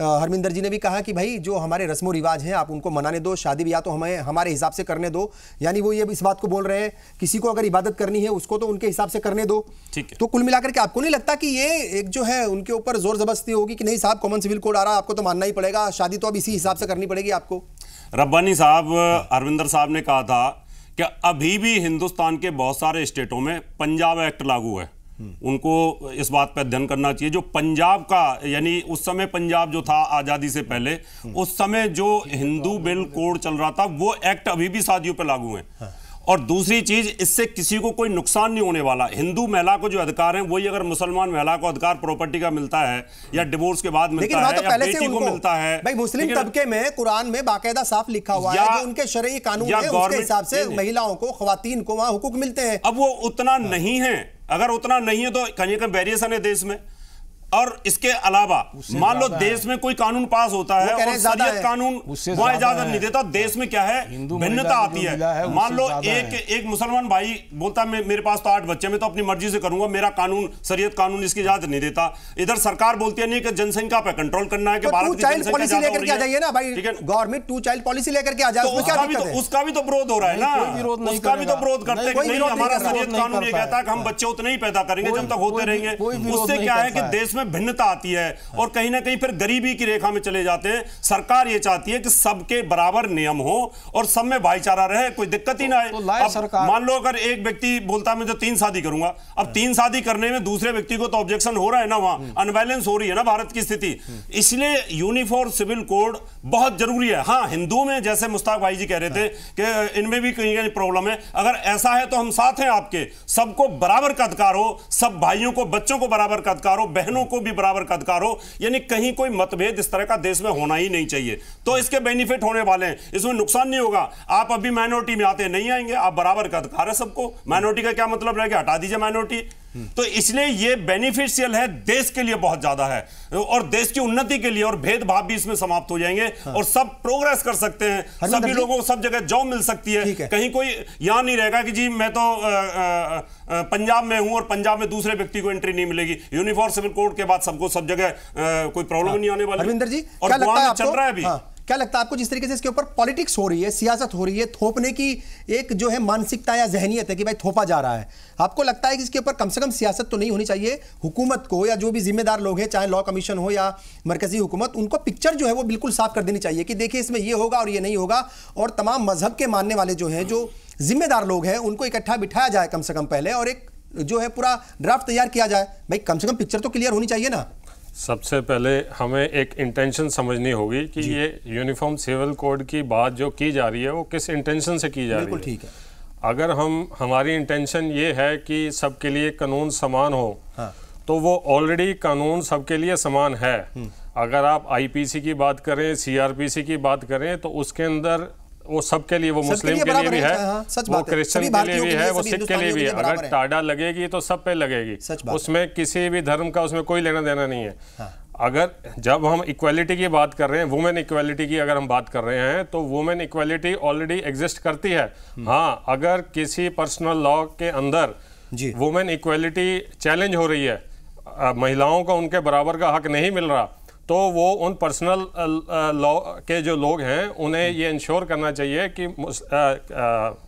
हरमिंदर जी ने भी कहा कि भाई जो हमारे रस्मों रिवाज हैं आप उनको मनाने दो, शादी ब्याह तो हमें हमारे हिसाब से करने दो, यानी वो ये इस बात को बोल रहे हैं किसी को अगर इबादत करनी है उसको तो उनके हिसाब से करने दो। ठीक है, तो कुल मिलाकर के आपको नहीं लगता कि ये एक जो है उनके ऊपर जोर जबरदस्ती होगी कि नहीं साहब कॉमन सिविल कोड आ रहा है, आपको तो मानना ही पड़ेगा, शादी तो अब इसी हिसाब से करनी पड़ेगी आपको? रब्बानी साहब, हरविंदर साहब ने कहा था कि अभी भी हिंदुस्तान के बहुत सारे स्टेटों में पंजाब एक्ट लागू है, उनको इस बात पर अध्ययन करना चाहिए। जो पंजाब का, यानी उस समय पंजाब जो था आज़ादी से पहले, उस समय जो हिंदू बिल कोड चल रहा था वो एक्ट अभी भी शादियों पर लागू है। और दूसरी चीज, इससे किसी को कोई नुकसान नहीं होने वाला। हिंदू महिला को जो अधिकार है वही अगर मुसलमान महिला को अधिकार प्रॉपर्टी का मिलता है या डिवोर्स के बाद मिलता है या बेटी को मिलता है। भाई मुस्लिम तबके में कुरान में बाकायदा साफ लिखा हुआ है जो उनके शरई कानून है उसके हिसाब से महिलाओं को, खवातीन को वहां हुकूक मिलते हैं। अब वो उतना नहीं है, अगर उतना नहीं है तो कहीं कहीं वेरिएशन है देश में। और इसके अलावा मान लो देश में कोई कानून पास होता है और शरीयत कानून वहां इजाजत नहीं देता, देश में क्या है भिन्नता आती है। मान लो एक मुसलमान भाई बोलता है मेरे पास तो 8 बच्चे, मैं तो अपनी मर्जी से करूंगा, मेरा कानून शरीयत कानून इसकी इजाजत नहीं देता। इधर सरकार बोलती है नहीं कि जनसंख्या पे कंट्रोल करना है कि भारत की जनसंख्या लेकर के आ जाइए ना भाई, गवर्नमेंट 2 चाइल्ड पॉलिसी लेकर के आ जाए, उसका भी तो विरोध हो रहा है ना, उसका भी तो विरोध करते हैं। हमारा शरीयत कानून ये कहता है कि हम बच्चे उतने ही पैदा करेंगे जब तक होते रहेंगे। उससे क्या है कि देश में भिन्नता आती है और कहीं ना कहीं फिर गरीबी की रेखा में चले जाते हैं। सरकार ये चाहती है कि सबके बराबर नियम हो और सब में भाईचारा रहे, कोई दिक्कत ही ना आए। मान लो अगर एक व्यक्ति बोलता है मैं तो 3 शादी करूंगा, अब 3 शादी करने में दूसरे व्यक्ति को तो ऑब्जेक्शन हो रहा है ना, वहां अनबैलेंस हो रही है ना भारत की स्थिति। इसलिए यूनिफॉर्म सिविल कोड बहुत जरूरी है। हाँ, हिंदू में जैसे मुश्ताक भाई जी कह रहे थे कि इनमें भी कहीं प्रॉब्लम है, अगर ऐसा है तो हम साथ हैं आपके, सबको बराबर का अधिकार हो, सब भाइयों को, बच्चों को बराबर का अधिकार हो, बहनों को भी बराबर का अधिकार हो, यानी कहीं कोई मतभेद इस तरह का देश में होना ही नहीं चाहिए। तो इसके बेनिफिट होने वाले हैं, इसमें नुकसान नहीं होगा। आप अभी माइनॉरिटी में आते नहीं आएंगे, आप बराबर का अधिकार है सबको। माइनॉरिटी का क्या मतलब रहेगा, हटा दीजिए माइनॉरिटी। तो इसलिए ये बेनिफिशियल है, देश के लिए बहुत ज्यादा है और देश की उन्नति के लिए, और भेदभाव भी इसमें समाप्त हो जाएंगे और सब प्रोग्रेस कर सकते हैं। सभी लोगों को सब जगह जॉब मिल सकती है। कहीं कोई यहां नहीं रहेगा कि जी मैं तो पंजाब में हूं और पंजाब में दूसरे व्यक्ति को एंट्री नहीं मिलेगी। यूनिफॉर्म सिविल कोड के बाद सबको सब जगह कोई प्रॉब्लम नहीं आने वाली। हरविंदर जी, और चल रहा है अभी। क्या लगता है आपको, जिस तरीके से इसके ऊपर पॉलिटिक्स हो रही है, सियासत हो रही है, थोपने की एक जो है मानसिकता या जहनियत है कि भाई थोपा जा रहा है, आपको लगता है कि इसके ऊपर कम से कम सियासत तो नहीं होनी चाहिए? हुकूमत को या जो भी जिम्मेदार लोग हैं, चाहे लॉ कमीशन हो या मरकजी हुकूमत, उनको पिक्चर जो है वो बिल्कुल साफ कर देनी चाहिए कि देखिए इसमें ये होगा और ये नहीं होगा, और तमाम मजहब के मानने वाले जो हैं, जो जिम्मेदार लोग हैं, उनको इकट्ठा बिठाया जाए कम से कम पहले, और एक जो है पूरा ड्राफ्ट तैयार किया जाए। भाई कम से कम पिक्चर तो क्लियर होनी चाहिए ना। सबसे पहले हमें एक इंटेंशन समझनी होगी कि ये यूनिफॉर्म सिविल कोड की बात जो की जा रही है वो किस इंटेंशन से की जा रही है। बिल्कुल ठीक है। अगर हमारी इंटेंशन ये है कि सबके लिए कानून समान हो, हाँ। तो वो ऑलरेडी कानून सबके लिए समान है। अगर आप आईपीसी की बात करें, सीआरपीसी की बात करें, तो उसके अंदर वो सबके लिए, वो मुस्लिम के लिए भी है, वो क्रिश्चियन के लिए भी है, वो सिख के लिए भी है। अगर टाडा लगेगी तो सब पे लगेगी, उसमें किसी भी धर्म का उसमें कोई लेना देना नहीं है। अगर जब हम इक्वालिटी की बात कर रहे हैं, वुमेन इक्वालिटी की अगर हम बात कर रहे हैं, तो वुमेन इक्वालिटी ऑलरेडी एग्जिस्ट करती है। हाँ, अगर किसी पर्सनल लॉ के अंदर वुमेन इक्वालिटी चैलेंज हो रही है, महिलाओं को उनके बराबर का हक नहीं मिल रहा, तो वो उन पर्सनल लॉ के जो लोग हैं उन्हें ये इंश्योर करना चाहिए कि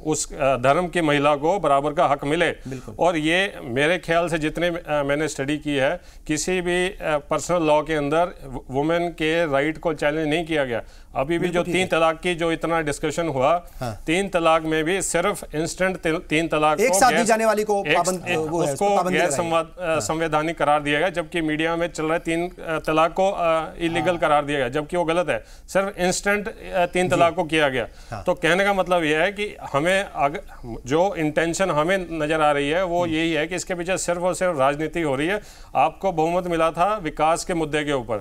उस धर्म की महिला को बराबर का हक मिले। और ये मेरे ख्याल से जितने मैंने स्टडी की है, किसी भी पर्सनल लॉ के अंदर वुमेन के राइट को चैलेंज नहीं किया गया। अभी भी जो 3 तलाक की जो इतना डिस्कशन हुआ, 3 तलाक में भी सिर्फ इंस्टेंट 3 तलाक एक साथ दी जाने वाली को उसको गैर संवैधानिक करार दिया गया, जबकि मीडिया में चल रहा है 3 तलाक को इलीगल करार दिया गया, जबकि वो गलत है। सिर्फ इंस्टेंट 3 तलाक को किया गया। तो कहने का मतलब यह है कि हमें जो इंटेंशन हमें नजर आ रही है वो यही है कि इसके पीछे सिर्फ और सिर्फ राजनीति हो रही है। आपको बहुमत मिला था विकास के मुद्दे के ऊपर,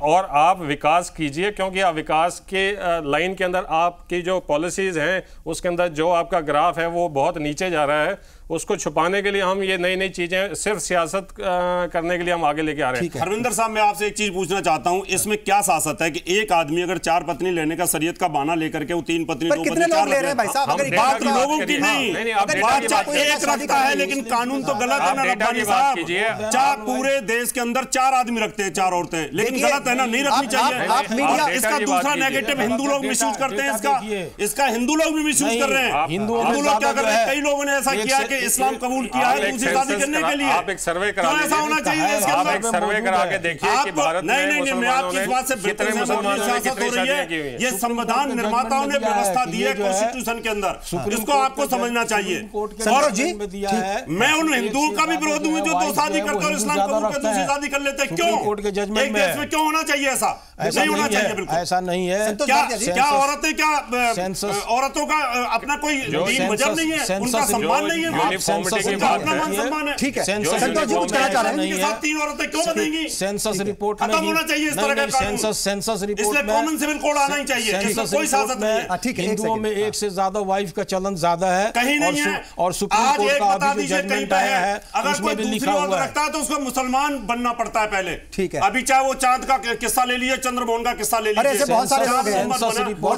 और आप विकास कीजिए, क्योंकि आप विकास के लाइन के अंदर आपकी जो पॉलिसीज हैं उसके अंदर जो आपका ग्राफ है वो बहुत नीचे जा रहा है। उसको छुपाने के लिए हम ये नई नई चीजें सिर्फ सियासत करने के लिए हम आगे लेके आ रहे हैं। हरविंदर साहब, मैं आपसे एक चीज पूछना चाहता हूं, इसमें क्या सियासत है कि एक आदमी अगर 4 पत्नी लेने का शरीयत का बहाना लेकर के वो 3 पत्नी 2 पत्नी 4 ले रहे हैं भाई साहब, अगर बात लोगों की नहीं, बात एक रखता है, लेकिन कानून तो गलत है ना रब्बानी साहब। 4 पूरे देश के अंदर 4 आदमी रखते हैं, 4 औरतें, लेकिन गलत है ना, नहीं रखनी चाहिए। इसका दूसरा नेगेटिव हिंदू लोग मिसयूज करते हैं, इसका हिंदू लोग भी मिसयूज कर रहे हैं। हिंदू लोग क्या कर रहे हैं, कई लोगों ने ऐसा किया कि इस्लाम कबूल किया है दूसरी शादी करने के लिए। आप एक सर्वे करा, ऐसा होना चाहिए इसके अंदर, आप एक सर्वे करा के देखिए कि भारत में मुसलमानों ने कितने मुसलमानों ने कितनी शादियां की हुई हैं। ये संविधान निर्माताओं ने व्यवस्था दी है कॉन्स्टिट्यूशन के अंदर, इसको आपको समझना चाहिए। और जी मैं उन हिंदुओं का भी विरोध हूं जो 2 शादी करते और इस्लाम कबूल करके दूसरी शादी कर लेते हैं। क्यों एक देश में क्यों होना चाहिए ऐसा? नहीं होना चाहिए, बिल्कुल ऐसा नहीं है। क्या औरतें, क्या औरतों का अपना कोई मजहब नहीं है, उनका सम्मान नहीं है, अपना मान सम्मान है। ठीक है, संतोष जी कुछ कहना चाह रहे हैं, 3 औरतें क्यों बनेंगी? सेंसस रिपोर्ट खत्म होना चाहिए इस तरह का कानून। सेंसस रिपोर्ट इसलिए कॉमन सिविल कोड आना ही चाहिए, इसमें कोई सियासत नहीं है। हिंदुओं में 1 से ज्यादा वाइफ का चलन ज्यादा है, कहीं नहीं है। और सुप्रीम कोर्ट का अभी जो जजमेंट आया है अगर कोई दूसरी औरत रखता है तो उसको मुसलमान बनना पड़ता है पहले। ठीक है, अभी चाहे वो चांद का किस्सा ले लीजिए, चंद्रमोहन का किस्सा ले लीजिए, बहुत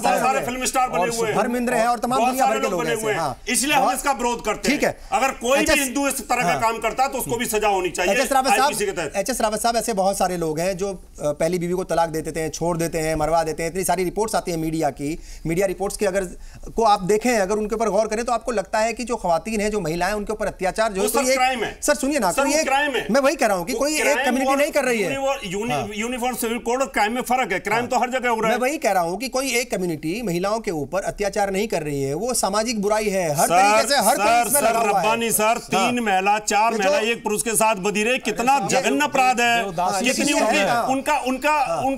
सारे फिल्म स्टार बने हुए हैं, धर्मेंद्र है और तमाम दुनिया भर के लोग बने हुए हैं। इसलिए हम इसका विरोध करते हैं। ठीक है, अगर कोई भी हिंदू इस तरह का काम करता है तो उसको भी सजा होनी चाहिए। एच एस रावत साहब, ऐसे बहुत सारे लोग हैं जो पहली बीवी को तलाक दे देते हैं, छोड़ देते हैं, मरवा देते हैं। इतनी सारी रिपोर्ट्स आती है मीडिया रिपोर्ट्स की, अगर को आप देखें, अगर उनके ऊपर गौर करें तो आपको लगता है कि जो खवातीन है, जो महिलाएं, उनके ऊपर अत्याचार जो है, सर सुनिए ना, मैं वही कह रहा हूं कि कोई एक कम्युनिटी नहीं कर रही है। यूनिफॉर्म सिविल कोड और क्राइम में फर्क है, क्राइम तो हर जगह हो रहा है। मैं वही कह रहा हूं कि कोई एक कम्युनिटी महिलाओं के ऊपर अत्याचार नहीं कर रही है, वो सामाजिक बुराई है हर तरीके से, हर कोई इसमें लगा हुआ है। रब्बानी सर, 3 महिला 4 महिला 1 पुरुष के साथ बदी रहे, कितना जघन्य अपराध है। कितनी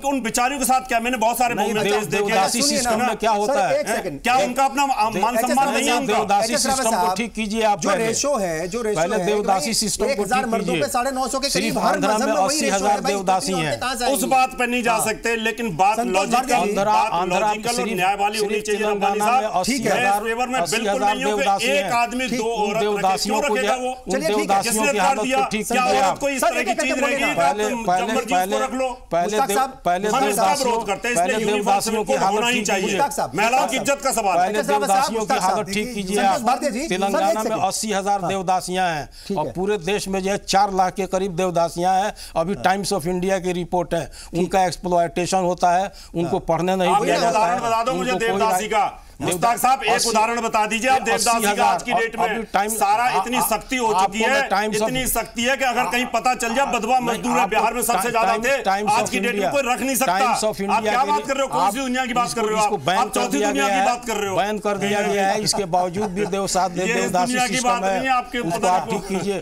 उन बेचारियों के साथ क्या, मैंने बहुत सारे देवदासी सिस्टम में क्या होता है, क्या उनका अपना मान सम्मान नहीं है? देवदासी सिस्टम को ठीक कीजिए आप। जो रेशो है, जो रेशो है देवदासी सिस्टम को ठीक मर्दों पे 950 के करीब, हर मजहब में 80,000 देवदासी हैं। उस बात पर नहीं जा सकते, लेकिन बात लॉजिकल और न्याय वाली होनी चाहिए। रब्बानी साहब, ठीक है, इस फेवर में बिल्कुल नहीं हूं कि एक आदमी 2 औरत देवदासियों को रखेगा। वो देवदासियों की हालत को ठीक क्या औरत को इस तरह की चीज रहेगी? पहले देवदासियों की हालत ठीक कीजिए, महिलाओं की इज्जत का सवाल है। पहले देवदासियों की हालत ठीक कीजिए। तेलंगाना में 80,000 देवदासियां हैं और पूरे देश में जो है 4 लाख के करीब देवदासियां हैं। अभी टाइम्स ऑफ इंडिया की रिपोर्ट है, उनका एक्सप्लॉयटेशन होता है, उनको पढ़ने नहीं दिया जाता है। बता दो मुझे देवदासी का, मुश्ताक साहब एक उदाहरण बता दीजिए आप। देवदास जी का आज की डेट में सारा इतनी सख्ती हो चुकी है, इतनी सख्ती है कि अगर कहीं पता चल जाए बदवा मजदूर है बिहार में सबसे ज्यादा थे, आज की डेट में कोई रख नहीं सकता। आप क्या बात कर रहे हो? कौन सी दुनिया की बात कर रहे हो? आप चौथी दुनिया की बात कर रहे हो। बैन कर दिया गया है, इसके बावजूद भी देवदासी सिस्टम है, उसको आप ठीक कीजिए।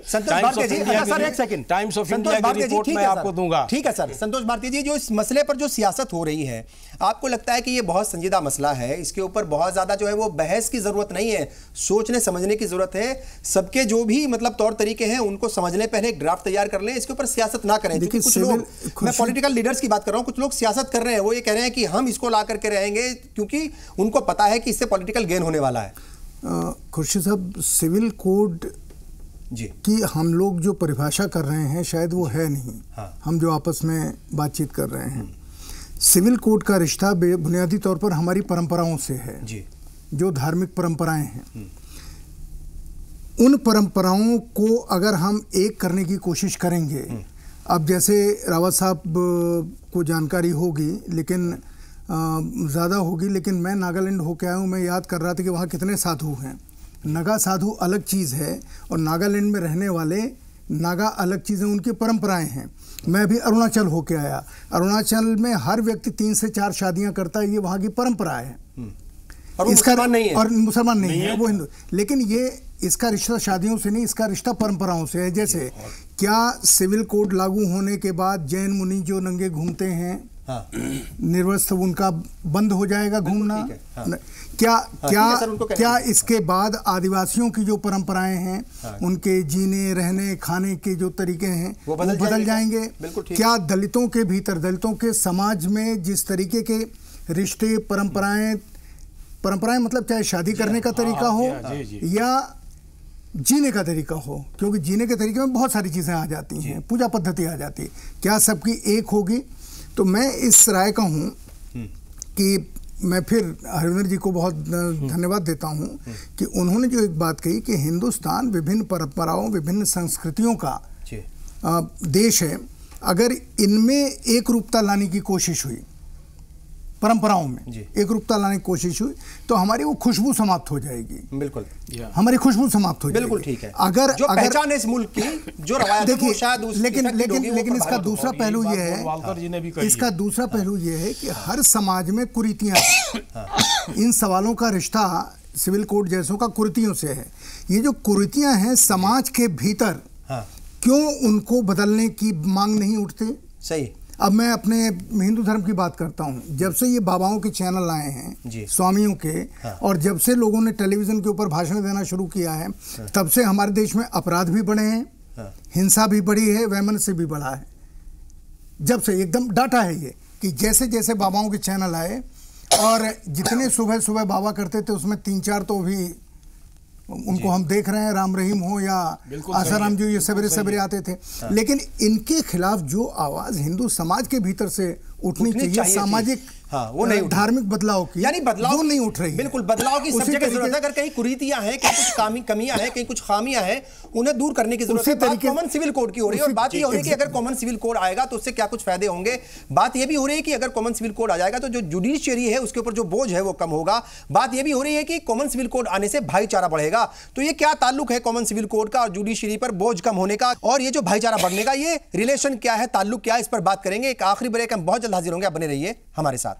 टाइम्स ऑफ इंडिया की रिपोर्ट मैं आपको दूंगा। ठीक है सर। संतोष भारती जी, जो इस मसले पर जो सियासत हो रही है, आपको लगता है कि ये बहुत संजीदा मसला है, इसके ऊपर बहुत ज्यादा जो है वो बहस की जरूरत नहीं है, सोचने समझने की जरूरत है, सबके जो भी मतलब तौर तरीके हैं उनको समझने पहले एक ड्राफ्ट तैयार कर लें, इसके ऊपर सियासत ना करें। क्योंकि कुछ लोग, मैं पॉलिटिकल लीडर्स की बात कर रहा हूं, कुछ लोग सियासत कर रहे हैं, वो ये कह रहे हैं कि हम इसको ला करके रहेंगे क्योंकि उनको पता है कि इससे पॉलिटिकल गेन होने वाला है। खुर्शीद साहब, सिविल कोड जी कि हम लोग जो परिभाषा कर रहे हैं शायद वो है नहीं। हम जो आपस में बातचीत कर रहे हैं, सिविल कोड का रिश्ता बुनियादी तौर पर हमारी परंपराओं से है जी। जो धार्मिक परंपराएं हैं, उन परंपराओं को अगर हम एक करने की कोशिश करेंगे, अब जैसे रावत साहब को जानकारी होगी लेकिन ज़्यादा होगी, लेकिन मैं नागालैंड होके आया हूँ, मैं याद कर रहा था कि वहाँ कितने साधु हैं। नागा साधु अलग चीज़ है और नागालैंड में रहने वाले नागा अलग चीज़ें, उनकी परंपराएं हैं। मैं भी अरुणाचल होके आया, अरुणाचल में हर व्यक्ति 3 से 4 शादियां करता है, ये वहाँ की परंपरा है। और मुसलमान नहीं है, और मुसलमान नहीं है, वो हिंदू। लेकिन ये इसका रिश्ता शादियों से नहीं, इसका रिश्ता परंपराओं से है। जैसे क्या सिविल कोड लागू होने के बाद जैन मुनि जो नंगे घूमते हैं, निर्वस्त्र, उनका बंद हो जाएगा घूमना? क्या इसके बाद आदिवासियों की जो परंपराएं हैं, उनके जीने रहने खाने के जो तरीके हैं वो बदल जाएंगे? क्या दलितों के भीतर, दलितों के समाज में जिस तरीके के रिश्ते परंपराएं मतलब चाहे शादी करने का तरीका हो या जीने का तरीका हो, क्योंकि जीने के तरीके में बहुत सारी चीज़ें आ जाती हैं, पूजा पद्धति आ जाती है, क्या सबकी एक होगी? तो मैं इस राय का हूँ कि मैं फिर हरविंदर जी को बहुत धन्यवाद देता हूँ कि उन्होंने जो एक बात कही कि हिंदुस्तान विभिन्न परंपराओं, विभिन्न संस्कृतियों का देश है। अगर इनमें एक रूपता लाने की कोशिश हुई, परंपराओं में एक रूपता लाने की कोशिश हुई, तो हमारी वो खुशबू समाप्त हो जाएगी। बिल्कुल, हमारी खुशबू समाप्त हो जाएगी। बिल्कुल ठीक है। अगर जो पहचान है इस मुल्क की, जो रवायत है, वो शायद उसकी लेकिन इसका दूसरा पहलू ये है, इसका दूसरा पहलू ये है कि हर समाज में कुरीतियां हैं। इन सवालों का रिश्ता सिविल कोड जैसों का कुरीतियों से है। ये जो कुरीतियां हैं समाज के भीतर, क्यों उनको बदलने की मांग नहीं उठती? सही। अब मैं अपने हिंदू धर्म की बात करता हूँ। जब से ये बाबाओं के चैनल आए हैं, स्वामियों के, और जब से लोगों ने टेलीविजन के ऊपर भाषण देना शुरू किया है, तब से हमारे देश में अपराध भी बढ़े हैं, हिंसा भी बढ़ी है, वैमनस्य भी बढ़ा है। जब से एकदम डाटा है ये कि जैसे जैसे बाबाओं के चैनल आए, और जितने सुबह सुबह बाबा करते थे उसमें 3-4 तो भी उनको हम देख रहे हैं, राम रहीम हो या आसाराम जी, ये सवेरे सवेरे आते थे। लेकिन इनके खिलाफ जो आवाज हिंदू समाज के भीतर से उठनी चाहिए, सामाजिक वो नहीं, धार्मिक बदलाव की, यानी बदलाव वो नहीं उठ रही है। बिल्कुल, बदलाव की सब जगह जरूरत है। अगर कहीं कुरीतियां हैं, कहीं कुछ कमियां हैं, कहीं कुछ खामियां हैं, उन्हें दूर करने की जरूरत है। बात कॉमन सिविल कोड की हो रही है, और बात ये हो रही है कि अगर कॉमन सिविल कोड आएगा तो उससे क्या कुछ फायदे होंगे। बात ये भी हो रही है कि अगर कॉमन सिविल कोड आ जाएगा तो जो जुडिशियरी है उसके ऊपर जो बोझ है वो कम होगा। बात ये भी हो रही है कि कॉमन सिविल कोड आने से भाईचारा बढ़ेगा। तो ये क्या ताल्लुक है कॉमन सिविल कोड का और जुडिशियरी पर बोझ कम होने का, और ये जो भाईचारा बढ़ने का, ये रिलेशन क्या है, ताल्लुक क्या है, इस पर बात करेंगे। एक आखिरी ब्रेक, हम बहुत जल्द हाजिर होंगे, आप बने रहिए हमारे साथ।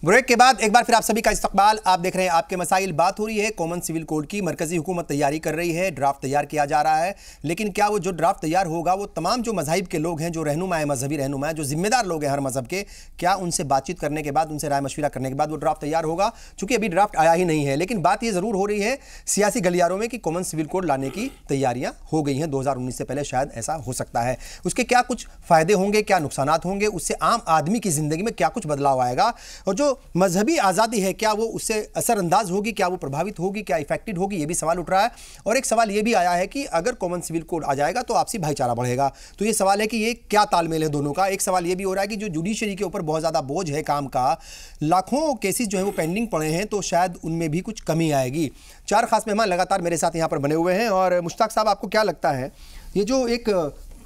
ब्रेक के बाद एक बार फिर आप सभी का इस्तकबाल। आप देख रहे हैं आपके मसाइल। बात हो रही है कॉमन सिविल कोड की। मरकजी हुकूमत तैयारी कर रही है, ड्राफ्ट तैयार किया जा रहा है, लेकिन क्या वो जो ड्राफ्ट तैयार होगा वो तमाम जो मज़ाहिब के लोग हैं, जो रहनुमा है, मजहबी रहनुमा है, जो जिम्मेदार लोग हैं हर मजहब के, क्या उनसे बातचीत करने के बाद, उनसे राय मशविरा करने के बाद वो ड्राफ्ट तैयार होगा? चूंकि अभी ड्राफ्ट आया ही नहीं है, लेकिन बात ये ज़रूर हो रही है सियासी गलियारों में कि कॉमन सिविल कोड लाने की तैयारियाँ हो गई हैं। 2019 से पहले शायद ऐसा हो सकता है। उसके क्या कुछ फ़ायदे होंगे, क्या नुकसानात होंगे, उससे आम आदमी की ज़िंदगी में क्या कुछ बदलाव आएगा, और जो मजहबी आज़ादी है क्या वो उससे असरअंदाज होगी, क्या वो प्रभावित होगी, क्या इफेक्टेड होगी, ये भी सवाल उठ रहा है। और एक सवाल ये भी आया है कि अगर कॉमन सिविल कोड आ जाएगा तो आपसी भाईचारा बढ़ेगा। तो ये सवाल है कि ये क्या तालमेल है दोनों का। एक सवाल ये भी हो रहा है कि जो जुडिशरी के ऊपर बहुत ज़्यादा बोझ है काम का, लाखों केसेस जो है वो पेंडिंग पड़े हैं, तो शायद उनमें भी कुछ कमी आएगी। 4 खास मेहमान लगातार मेरे साथ यहाँ पर बने हुए हैं। और मुश्ताक साहब, आपको क्या लगता है, ये जो एक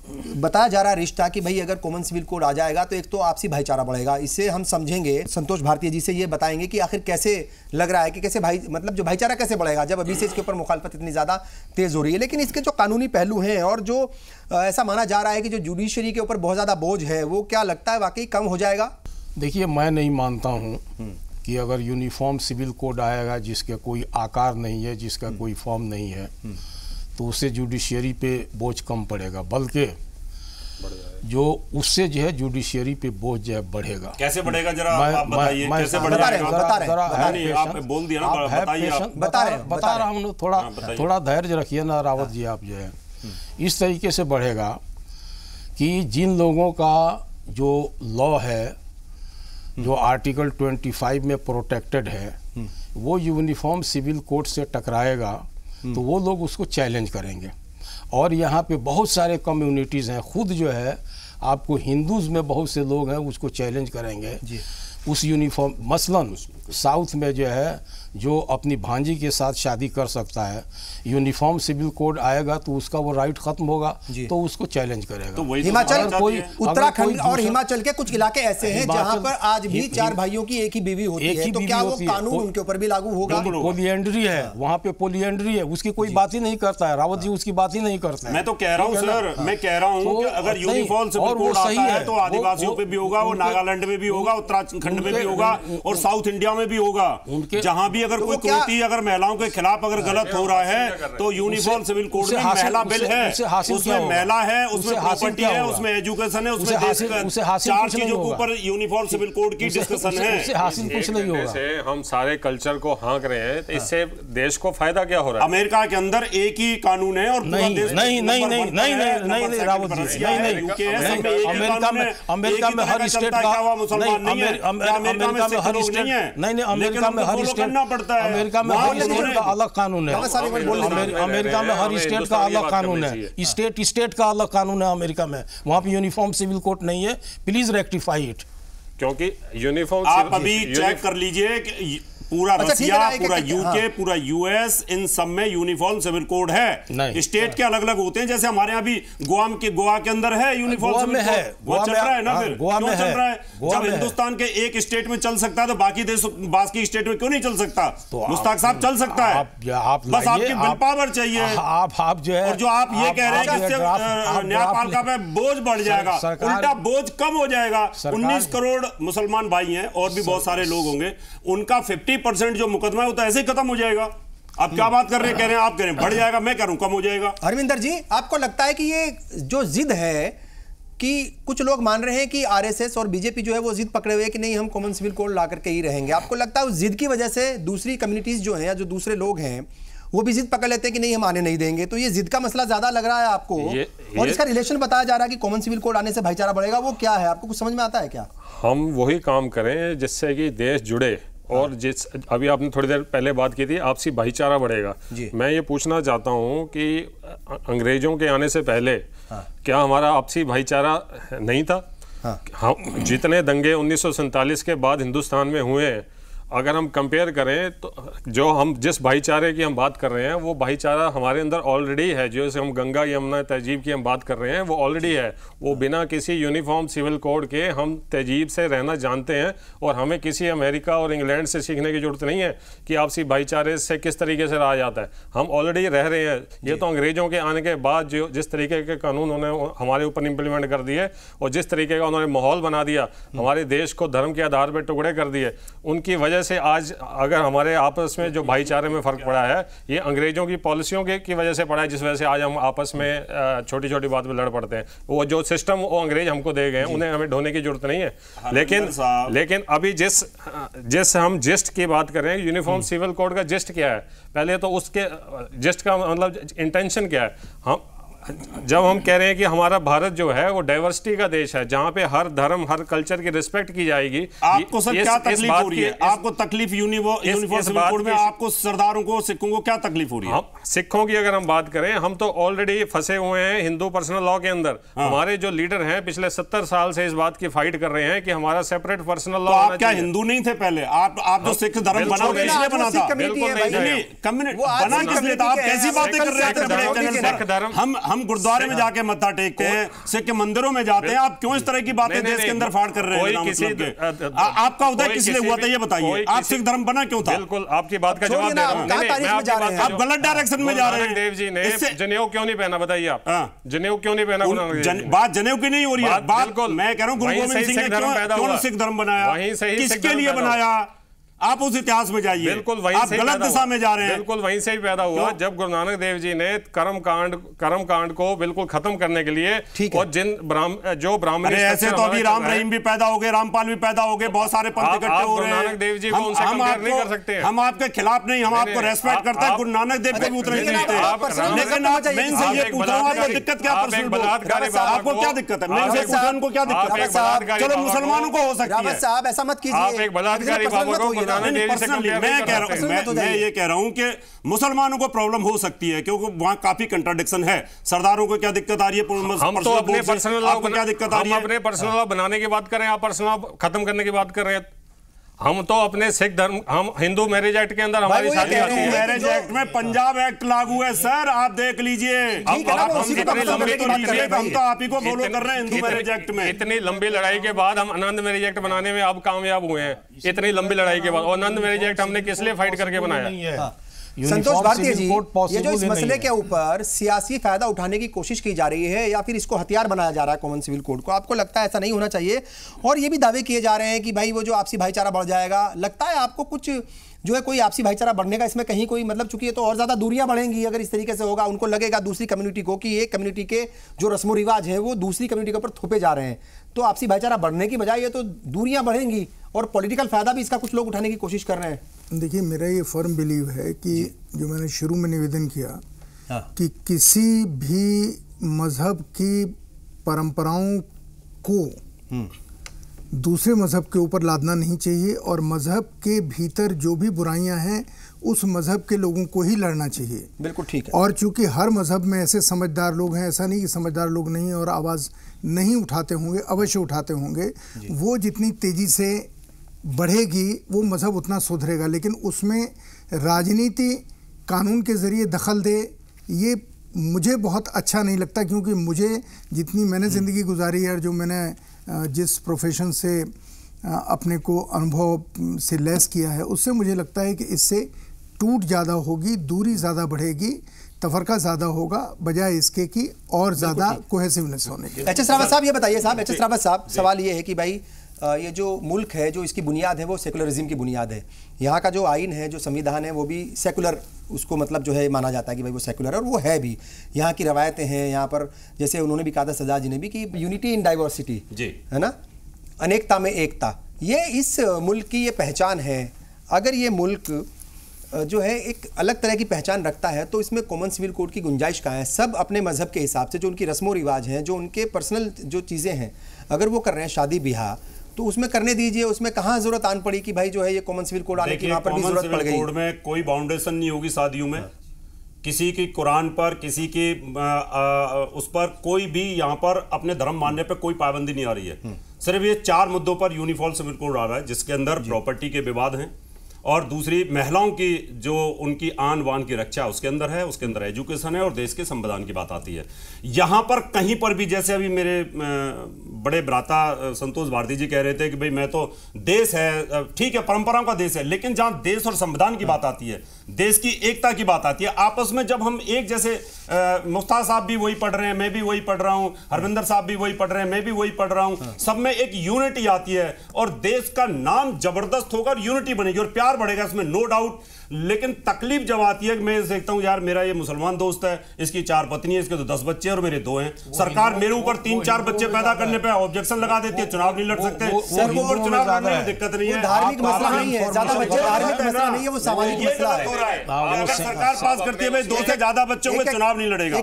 बताया जा रहा है रिश्ता कि भाई अगर कॉमन सिविल कोड आ जाएगा तो एक तो आपसी भाईचारा बढ़ेगा, इससे हम समझेंगे। संतोष भारतीय जी से ये बताएंगे कि आखिर कैसे लग रहा है कि कैसे जो भाईचारा कैसे बढ़ेगा जब अभी से इसके ऊपर मुखालफत इतनी ज़्यादा तेज़ हो रही है। लेकिन इसके जो कानूनी पहलू हैं और जो ऐसा माना जा रहा है कि जो जुडिशरी के ऊपर बहुत ज़्यादा बोझ है, वो क्या लगता है वाकई कम हो जाएगा? देखिए, मैं नहीं मानता हूँ कि अगर यूनिफॉर्म सिविल कोड आएगा जिसका कोई आकार नहीं है, जिसका कोई फॉर्म नहीं है, तो उससे जुडिशियरी पे बोझ कम पड़ेगा, बल्कि जो उससे जो है जुडिशियरी पे बोझ जो है बढ़ेगा। कैसे बढ़ेगा, जरा आप बताइए कैसे बढ़ेगा? आप बोल दिया ना, बताइए। बता रहा हूँ, थोड़ा धैर्य रखिए ना रावत जी। आप जो है इस तरीके से बढ़ेगा कि जिन लोगों का जो लॉ है, जो आर्टिकल 25 में प्रोटेक्टेड है, वो यूनिफॉर्म सिविल कोड से टकराएगा तो वो लोग उसको चैलेंज करेंगे। और यहाँ पे बहुत सारे कम्युनिटीज़ हैं, खुद जो है आपको हिंदूज़ में बहुत से लोग हैं उसको चैलेंज करेंगे उस यूनिफॉर्म। मसलन साउथ में जो है जो अपनी भांजी के साथ शादी कर सकता है, यूनिफॉर्म सिविल कोड आएगा तो उसका वो राइट खत्म होगा, तो उसको चैलेंज करेगा। तो हिमाचल, उत्तराखंड और हिमाचल के कुछ इलाके ऐसे हैं जहां पर आज भी 4 भाइयों की एक ही बीवी होती है, तो क्या वो कानून उनके ऊपर भी लागू होगा? पोलिएंड्री है वहाँ पे, पोलिएंड्री है, उसकी कोई बात ही नहीं करता है रावत जी, उसकी बात ही नहीं करता है। मैं तो कह रहा हूँ सर, मैं कह रहा हूँ कि अगर यूनिफॉर्म सिविल कोड आता है तो आदिवासियों पे भी होगा, वो नागालैंड में भी होगा, उत्तराखंड में भी होगा और साउथ इंडिया में भी होगा। जहां भी अगर कोई कुरीति, अगर महिलाओं के खिलाफ अगर गलत हो रहा है तो यूनिफॉर्म सिविल कोड में महिला बिल है, उसमें महिला है, उसमें प्रॉपर्टी है, उसमें एजुकेशन है, उसमें 4 चीजों के ऊपर यूनिफॉर्म सिविल कोड की डिस्कशन है। कुछ नहीं होगा। हम सारे कल्चर को हाँक रहे हैं, तो इससे देश को फायदा क्या हो रहा है? अमेरिका के अंदर एक ही कानून है और पूरा देश नहीं रावत जी, अमेरिका में हर स्टेट का मुसलमान नहीं है, अमेरिका में हर स्टेट नहीं, अमेरिका में हर स्टेट पड़ता है, अमेरिका में हर स्टेट का अलग कानून है। अमेरिका में हर स्टेट का अलग कानून है, स्टेट का अलग कानून है अमेरिका में। वहाँ पे यूनिफॉर्म सिविल कोड नहीं है, प्लीज रेक्टिफाई इट। क्योंकि यूनिफॉर्म आप अभी चेक कर लीजिए कि पूरा रसिया, पूरा यूके, पूरा यूएस, इन सब में यूनिफॉर्म सिविल कोड है। स्टेट के अलग अलग होते हैं, जैसे हमारे यहाँ भी गोवा के अंदर है यूनिफॉर्म सिविल कोड, वो चल रहा है ना। फिर क्यों चल रहा है? जब हिंदुस्तान के एक स्टेट में चल सकता है तो बाकी स्टेट में क्यों नहीं चल सकता? मुश्ताक साहब, चल सकता है, बस आपकी विल पावर चाहिए। आप जो है, और जो आप ये कह रहे हैं कि इससे न्यायपालिका पे बोझ बढ़ जाएगा, उल्टा बोझ कम हो जाएगा। 19 करोड़ मुसलमान भाई हैं और भी बहुत सारे लोग होंगे, उनका 50% जो मुकदमा है वो तो ऐसे ही खत्म हो जाएगा। आप क्या बात कर रहे हैं? कह रहे हैं, आप कह रहे हैं बढ़ जाएगा, मैं कह रहा हूं कम हो जाएगा। हरविंदर जी, आपको लगता है कि ये जो जिद है कि कुछ लोग मान रहे हैं कि आरएसएस और बीजेपी जो है वो जिद पकड़े हुए हैं कि नहीं हम कॉमन सिविल कोड ला करके ही रहेंगे, आपको लगता है उस जिद की वजह से दूसरी कम्युनिटीज जो हैं या जो दूसरे लोग हैं वो भी जिद पकड़ लेते हैं कि नहीं हम आने नहीं देंगे? तो ये जिद का मसला ज्यादा लग रहा है आपको? और इसका रिलेशन बताया जा रहा है कि कॉमन सिविल कोड आने से भाईचारा बढ़ेगा, वो क्या है? आपको कुछ समझ में आता है क्या? हम वही काम करें जिससे कि देश जुड़े, और जिस अभी आपने थोड़ी देर पहले बात की थी, आपसी भाईचारा बढ़ेगा। मैं ये पूछना चाहता हूँ कि अंग्रेजों के आने से पहले क्या हमारा आपसी भाईचारा नहीं था? हम जितने दंगे 1947 के बाद हिंदुस्तान में हुए हैं, अगर हम कंपेयर करें तो जो हम जिस भाईचारे की हम बात कर रहे हैं वो भाईचारा हमारे अंदर ऑलरेडी है। जैसे हम गंगा यमुना तहजीब की हम बात कर रहे हैं वो ऑलरेडी है, वो बिना किसी यूनिफॉर्म सिविल कोड के हम तहजीब से रहना जानते हैं। और हमें किसी अमेरिका और इंग्लैंड से सीखने की जरूरत नहीं है कि आपसी भाईचारे से किस तरीके से रहा जाता है, हम ऑलरेडी रह रहे हैं। ये तो अंग्रेजों के आने के बाद जो जिस तरीके के कानून उन्होंने हमारे ऊपर इम्प्लीमेंट कर दिए और जिस तरीके का उन्होंने माहौल बना दिया, हमारे देश को धर्म के आधार पर टुकड़े कर दिए, उनकी वजह से आज अगर हमारे आपस में जो भाईचारे में फर्क पड़ा है, ये अंग्रेजों की पॉलिसियों की वजह से पड़ा है, जिस वजह से आज हम आपस में छोटी छोटी बात में लड़ पड़ते हैं। वो जो सिस्टम वो अंग्रेज हमको दे गए हैं, उन्हें हमें ढोने की जरूरत नहीं है। लेकिन अभी जिस हम जिस्ट की बात कर रहे हैं, यूनिफॉर्म सिविल कोड का जिस्ट क्या है? पहले तो उसके जिस्ट का मतलब इंटेंशन क्या है? जब हम कह रहे हैं कि हमारा भारत जो है वो डाइवर्सिटी का देश है, जहाँ पे हर धर्म हर कल्चर की रिस्पेक्ट की जाएगी, आपको सर क्या तकलीफ हो रही है? आपको तकलीफ यूनिफॉर्म सिविल कोड में आपको सरदारों को, सिखों को क्या तकलीफ हो रही है? सिखों की अगर हम बात करें, हम तो ऑलरेडी फंसे हुए हैं हिंदू पर्सनल लॉ के अंदर। हमारे जो लीडर हैं पिछले 70 साल से इस बात की फाइट कर रहे हैं कि हमारा सेपरेट पर्सनल लॉ। आप क्या हिंदू नहीं थे पहले? आप जो सिख धर्म बना इसलिए बना था? बिल्कुल नहीं बना किस लिए था? आप कैसी बातें कर रहे हैं? हम गुरुद्वारे में जाके मत्था टेकते हैं, सिख मंदिरों में जाते हैं, आप क्यों इस तरह की बातें देश के अंदर फाड़ कर रहे हैं? आपका उदय किस लिए हुआ था ये बताइए? आप सिख धर्म बना क्यों था? बिल्कुल आपकी बात का जवाब दे रहा हूं। आप गलत डायरेक्शन में जा रहे हैं। देव जी ने जनेऊ क्यों नहीं पहना, बताइए आप? जनेऊ क्यों नहीं पहना? बात जनेऊ की नहीं हो रही है, बात मैं कह रहा हूं गुरु गोविंद सिंह ने क्यों सिख धर्म बनाया, किसके लिए बनाया? आप उस इतिहास में जाइए। बिल्कुल वहीं आप गलत दिशा में जा रहे हैं। बिल्कुल वहीं से ही पैदा हुआ जब गुरु नानक देव जी ने कर्म कांड को बिल्कुल खत्म करने के लिए, और जो ब्राह्मण, ऐसे तो अभी राम रहीम भी पैदा हो गए, रामपाल भी पैदा हो गए, बहुत सारे पंथ इकट्ठे हो रहे हैं। नानक देव जी को उनसे कंपेयर नहीं कर सकते। हम आपके खिलाफ नहीं, हम आपको रेस्पेक्ट करते हैं। गुरु नानक देव के भी उतरे नहीं थे, लेकिन आप मैं से ये पूछ रहा हूं, आपको दिक्कत क्या? आपको क्या दिक्कत है? मैं से पूछा उनको क्या दिक्कत है? चलो मुसलमानों को हो सकती है साहब, ऐसा मत कीजिए। आप एक बलात्कारी बाबा को गुरु नानक देव से मैं ये कह रहा हूं कि मुसलमानों को प्रॉब्लम हो सकती है क्योंकि वहां काफी कंट्राडिक्शन है। सरदारों को क्या दिक्कत आ रही है? हम तो अपने पर्सनल लॉ क्या दिक्कत आ रही है? अपने पर्सनल लॉ बनाने की बात कर रहे हैं, आप पर्सनल लॉ खत्म करने की बात कर रहे हैं। हम तो अपने सिख धर्म, हम हिंदू मैरिज एक्ट के अंदर हमारी शादी होती है। मैरिज एक्ट में पंजाब एक्ट लागू है सर, आप देख लीजिए। हम तो आप ही को फॉलो कर रहे हैं हिंदू मैरिज एक्ट में। इतनी लंबी लड़ाई के बाद हम आनंद मैरिज एक्ट बनाने में अब कामयाब हुए हैं, इतनी लंबी लड़ाई के बाद। और आनंद मैरिज एक्ट हमने किस लिए फाइट करके बनाया? संतोष भारतीय जी, ये जो इस मसले के ऊपर सियासी फायदा उठाने की कोशिश की जा रही है या फिर इसको हथियार बनाया जा रहा है कॉमन सिविल कोड को, आपको लगता है ऐसा नहीं होना चाहिए? और ये भी दावे किए जा रहे हैं कि भाई वो जो आपसी भाईचारा बढ़ जाएगा, लगता है आपको कुछ जो है कोई आपसी भाईचारा बढ़ने का इसमें कहीं कोई मतलब, चूंकि ये तो और ज्यादा दूरियां बढ़ेंगी अगर इस तरीके से होगा। उनको लगेगा दूसरी कम्युनिटी को कि एक कम्युनिटी के जो रस्मो रिवाज है वो दूसरी कम्युनिटी के ऊपर थोपे जा रहे हैं, तो आपसी भाईचारा बढ़ने की बजाय ये तो दूरियां बढ़ेंगी और पॉलिटिकल फायदा भी इसका कुछ लोग उठाने की कोशिश कर रहे हैं। देखिए, मेरा ये फर्म बिलीव है कि जो मैंने शुरू में निवेदन किया कि किसी भी मजहब की परंपराओं को दूसरे मजहब के ऊपर लादना नहीं चाहिए और मजहब के भीतर जो भी बुराइयां हैं उस मजहब के लोगों को ही लड़ना चाहिए। बिल्कुल ठीक है। और चूंकि हर मजहब में ऐसे समझदार लोग हैं, ऐसा नहीं कि समझदार लोग नहीं और आवाज़ नहीं उठाते होंगे, अवश्य उठाते होंगे। वो जितनी तेज़ी से बढ़ेगी वो मजहब उतना सुधरेगा, लेकिन उसमें राजनीति कानून के ज़रिए दखल दे, ये मुझे बहुत अच्छा नहीं लगता। क्योंकि मुझे जितनी मैंने ज़िंदगी गुजारी है और जो मैंने जिस प्रोफेशन से अपने को अनुभव से लेस किया है, उससे मुझे लगता है कि इससे टूट ज़्यादा होगी, दूरी ज़्यादा बढ़ेगी, तफरका ज़्यादा होगा, बजाय इसके कि और ज़्यादा कोहेसिवनेस होने की। एच एस रावत साहब ये बताइए, साहब एच एस रावत साहब, सवाल ये है कि भाई ये जो मुल्क है, जो इसकी बुनियाद है वो सेकुलरिज्म की बुनियाद है। यहाँ का जो आइन है, जो संविधान है, वो भी सेकुलर उसको मतलब जो है माना जाता है कि भाई वो सेकुलर है, और वो है भी। यहाँ की रवायतें हैं, यहाँ पर जैसे उन्होंने भी कहा था सजा जी ने भी कि यूनिटी इन डाइवर्सिटी जी, है ना, अनेकता में एकता, ये इस मुल्क की ये पहचान है। अगर ये मुल्क जो है एक अलग तरह की पहचान रखता है तो इसमें कॉमन सिविल कोड की गुंजाइश कहाँ है? सब अपने मजहब के हिसाब से जो उनकी रस्मो रिवाज हैं, जो उनके पर्सनल जो चीज़ें हैं, अगर वो कर रहे हैं शादी ब्याह तो उसमें करने दीजिए। उसमें कहाँ जरूरत आन पड़ी कि भाई जो है ये कॉमन सिविल कोड आने की वहाँ पर भी जरूरत पड़ गई। कोड में कोई बाउंडेशन नहीं होगी शादियों में, किसी की कुरान पर, किसी की उस पर कोई भी यहाँ पर अपने धर्म मानने पर कोई पाबंदी नहीं आ रही है। सिर्फ ये 4 मुद्दों पर यूनिफॉर्म सिविल कोड आ रहा है, जिसके अंदर प्रॉपर्टी के विवाद हैं और दूसरी महिलाओं की जो उनकी आन बान की रक्षा उसके अंदर है, उसके अंदर एजुकेशन है और देश के संविधान की बात आती है। यहाँ पर कहीं पर भी, जैसे अभी मेरे बड़े भ्राता संतोष भारती जी कह रहे थे कि भाई मैं तो देश है, ठीक है परंपराओं का देश है, लेकिन जहाँ देश और संविधान की बात आती है, देश की एकता की बात आती है, आपस में जब हम एक जैसे, मुफ्तार साहब भी वही पढ़ रहे हैं, मैं भी वही पढ़ रहा हूँ, हरविंदर साहब भी वही पढ़ रहे हैं, मैं भी वही पढ़ रहा हूँ, सब में एक यूनिटी आती है और देश का नाम जबरदस्त होगा और यूनिटी बनेगी और प्यार संस्कार बढ़ेगा इसमें, नो डाउट। लेकिन तकलीफ जब आती है कि मैं देखता हूं यार मेरा ये मुसलमान दोस्त है, इसकी 4 पत्नी है, इसके तो 10 बच्चे हैं और मेरे 2 हैं, सरकार मेरे ऊपर 3-4 बच्चे पैदा करने पे ऑब्जेक्शन लगा देती है, चुनाव नहीं लड़ सकते। चुनाव लड़ने में दिक्कत नहीं है, धार्मिक मसला नहीं है, ज्यादा बच्चे धार्मिक मसला नहीं है, वो सामाजिक मसला है। अगर सरकार पास करती है भाई 2 से ज्यादा बच्चों में चुनाव नहीं लड़ेगा,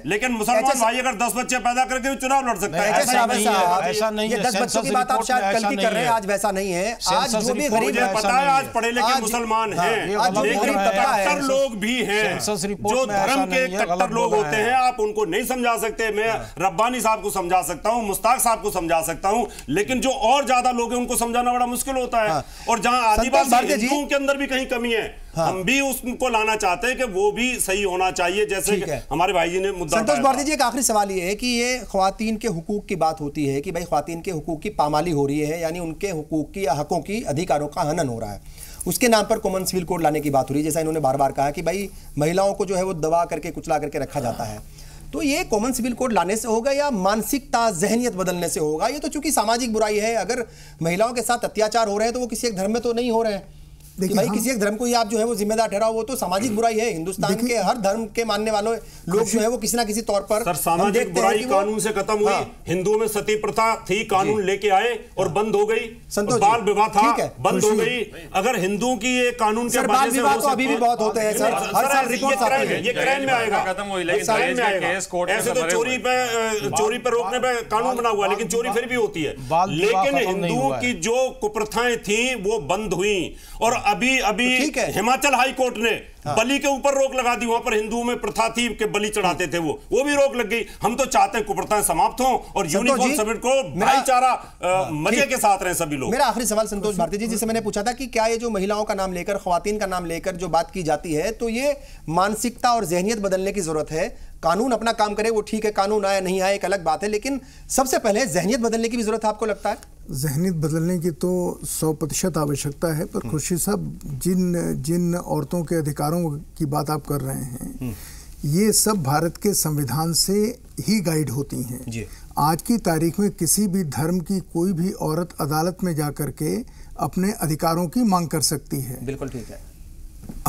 लेकिन मुसलमान भाई अगर 10 बच्चे पैदा करके चुनाव लड़ सकता है, ऐसा नहीं है। 10 बच्चों की बात आप शायद कल की कर रहे हैं, आज वैसा नहीं है। आज जो भी गरीब पता है, आज पढ़े लिखे मुसलमान हैं, कट्टर लोग भी हैं, जो धर्म के कट्टर लोग होते हैं, आप उनको नहीं समझा सकते। मैं रब्बानी साहब को समझा सकता हूं, मुश्ताक साहब को समझा सकता हूं, लेकिन जो और ज्यादा लोग हैं उनको समझाना बड़ा मुश्किल होता है। और जहां आदिवासी हिंदुओं के अंदर भी कहीं कमी है, हम भी उसको लाना चाहते हैं कि वो भी सही होना चाहिए, जैसे हमारे भाई जी ने मुद्दा। संतोष भारती जी, एक आखिरी सवाल ये है कि ये ख्वातीन के हुकूक की बात होती है कि भाई ख्वातीन के हुकूक की पामाली हो रही है, यानी उनके हुकूक की, हकों की, अधिकारों का हनन हो रहा है, उसके नाम पर कॉमन सिविल कोड लाने की बात हो रही है। जैसा इन्होंने बार बार कहा कि भाई महिलाओं को जो है वो दबा करके कुचला करके रखा जाता है, तो ये कॉमन सिविल कोड लाने से होगा या मानसिकता, जहनियत बदलने से होगा? ये तो चूंकि सामाजिक बुराई है, अगर महिलाओं के साथ अत्याचार हो रहे हैं तो वो किसी एक धर्म में तो नहीं हो रहे हैं। देखिए भाई, किसी एक धर्म को ही आप जो है वो जिम्मेदार ठहराओ, वो तो सामाजिक बुराई है। हिंदुस्तान के हर धर्म के मानने वालों लोग जो है वो किसी ना किसी तौर पर, सर सामाजिक बुराई कानून से खत्म हुई। हिंदुओं में सती प्रथा थी, कानून लेके आए और बंद हो गई। बाल विवाह था, बंद हो गई। अगर हिंदुओं की ये कानून के बाल विवाह तो अभी भी बहुत होते हैं सर, हर साल रिपोर्ट आती है, ये क्राइम में आएगा, ऐसे तो चोरी पे रोकने पे कानून बना हुआ, लेकिन चोरी फिर भी होती है। लेकिन हिंदुओं की जो कुप्रथाएं थी वो बंद हुई। और अभी हिमाचल हाई कोर्ट ने बलि के ऊपर रोक लगा दी। वहां पर हिंदुओं में प्रथा थी कि बलि चढ़ाते थे, वो भी रोक लग गई। हम तो चाहते हैं कुप्रथाएं समाप्त हों और यूनिफॉर्म समिट को भाईचारा मजे के साथ रहे सभी लोग। मेरा आखिरी सवाल संतोष भारती जी, जिसे मैंने पूछा था कि क्या ये जो महिलाओं का नाम लेकर, ख्वातीन का नाम लेकर जो बात की जाती है, तो ये मानसिकता और जहनियत बदलने की जरूरत है। कानून अपना काम करे, वो ठीक है, कानून आया नहीं आया एक अलग बात है, लेकिन सबसे पहले जहनियत बदलने की भी जरूरत है, आपको लगता है? जहनियत बदलने की तो 100% आवश्यकता है, पर खुर्शीद साहब, जिन औरतों के अधिकारों की बात आप कर रहे हैं, ये सब भारत के संविधान से ही गाइड होती हैं जी। आज की तारीख में किसी भी धर्म की कोई भी औरत अदालत में जाकर के अपने अधिकारों की मांग कर सकती है। बिल्कुल ठीक है।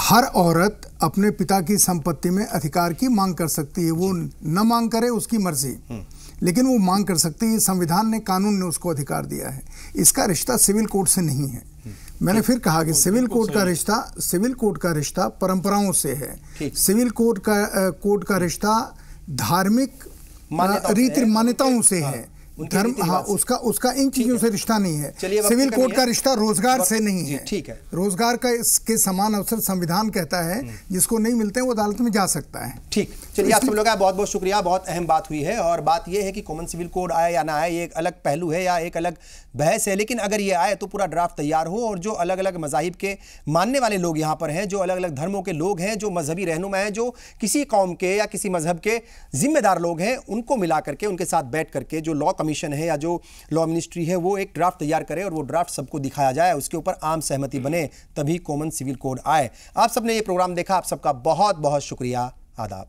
हर औरत अपने पिता की संपत्ति में अधिकार की मांग कर सकती है, वो न मांग करे उसकी मर्जी, लेकिन वो मांग कर सकती है। संविधान ने, कानून ने उसको अधिकार दिया है। इसका रिश्ता सिविल कोड से नहीं है। मैंने फिर कहा कि सिविल कोड का रिश्ता परंपराओं से है। सिविल कोड का रिश्ता धार्मिक रीति मान्यताओं से है। धर्म, हाँ, उसका इन चीजों से रिश्ता नहीं है। सिविल कोड का रिश्ता रोजगार से नहीं है। ठीक है, रोजगार का के समान अवसर संविधान कहता है, जिसको नहीं मिलते हैं वो अदालत में जा सकता है। ठीक, चलिए आप सब लोग का बहुत बहुत शुक्रिया। बहुत अहम बात हुई है, और बात यह है कि कॉमन सिविल कोड आए या ना आए, ये एक अलग पहलू है या एक अलग बहस है, लेकिन अगर ये आए तो पूरा ड्राफ्ट तैयार हो, और जो अलग अलग मज़ाहिब के मानने वाले लोग यहाँ पर हैं, जो अलग अलग धर्मों के लोग हैं, जो मजहबी रहनुमा हैं, जो किसी कौम के या किसी मजहब के जिम्मेदार लोग हैं, उनको मिला करके, उनके साथ बैठ करके जो लॉ कमीशन है या जो लॉ मिनिस्ट्री है, वो एक ड्राफ्ट तैयार करे और वो ड्राफ्ट सबको दिखाया जाए, उसके ऊपर आम सहमति बने, तभी कॉमन सिविल कोड आए। आप सबने ये प्रोग्राम देखा, आप सबका बहुत बहुत शुक्रिया। आदाब।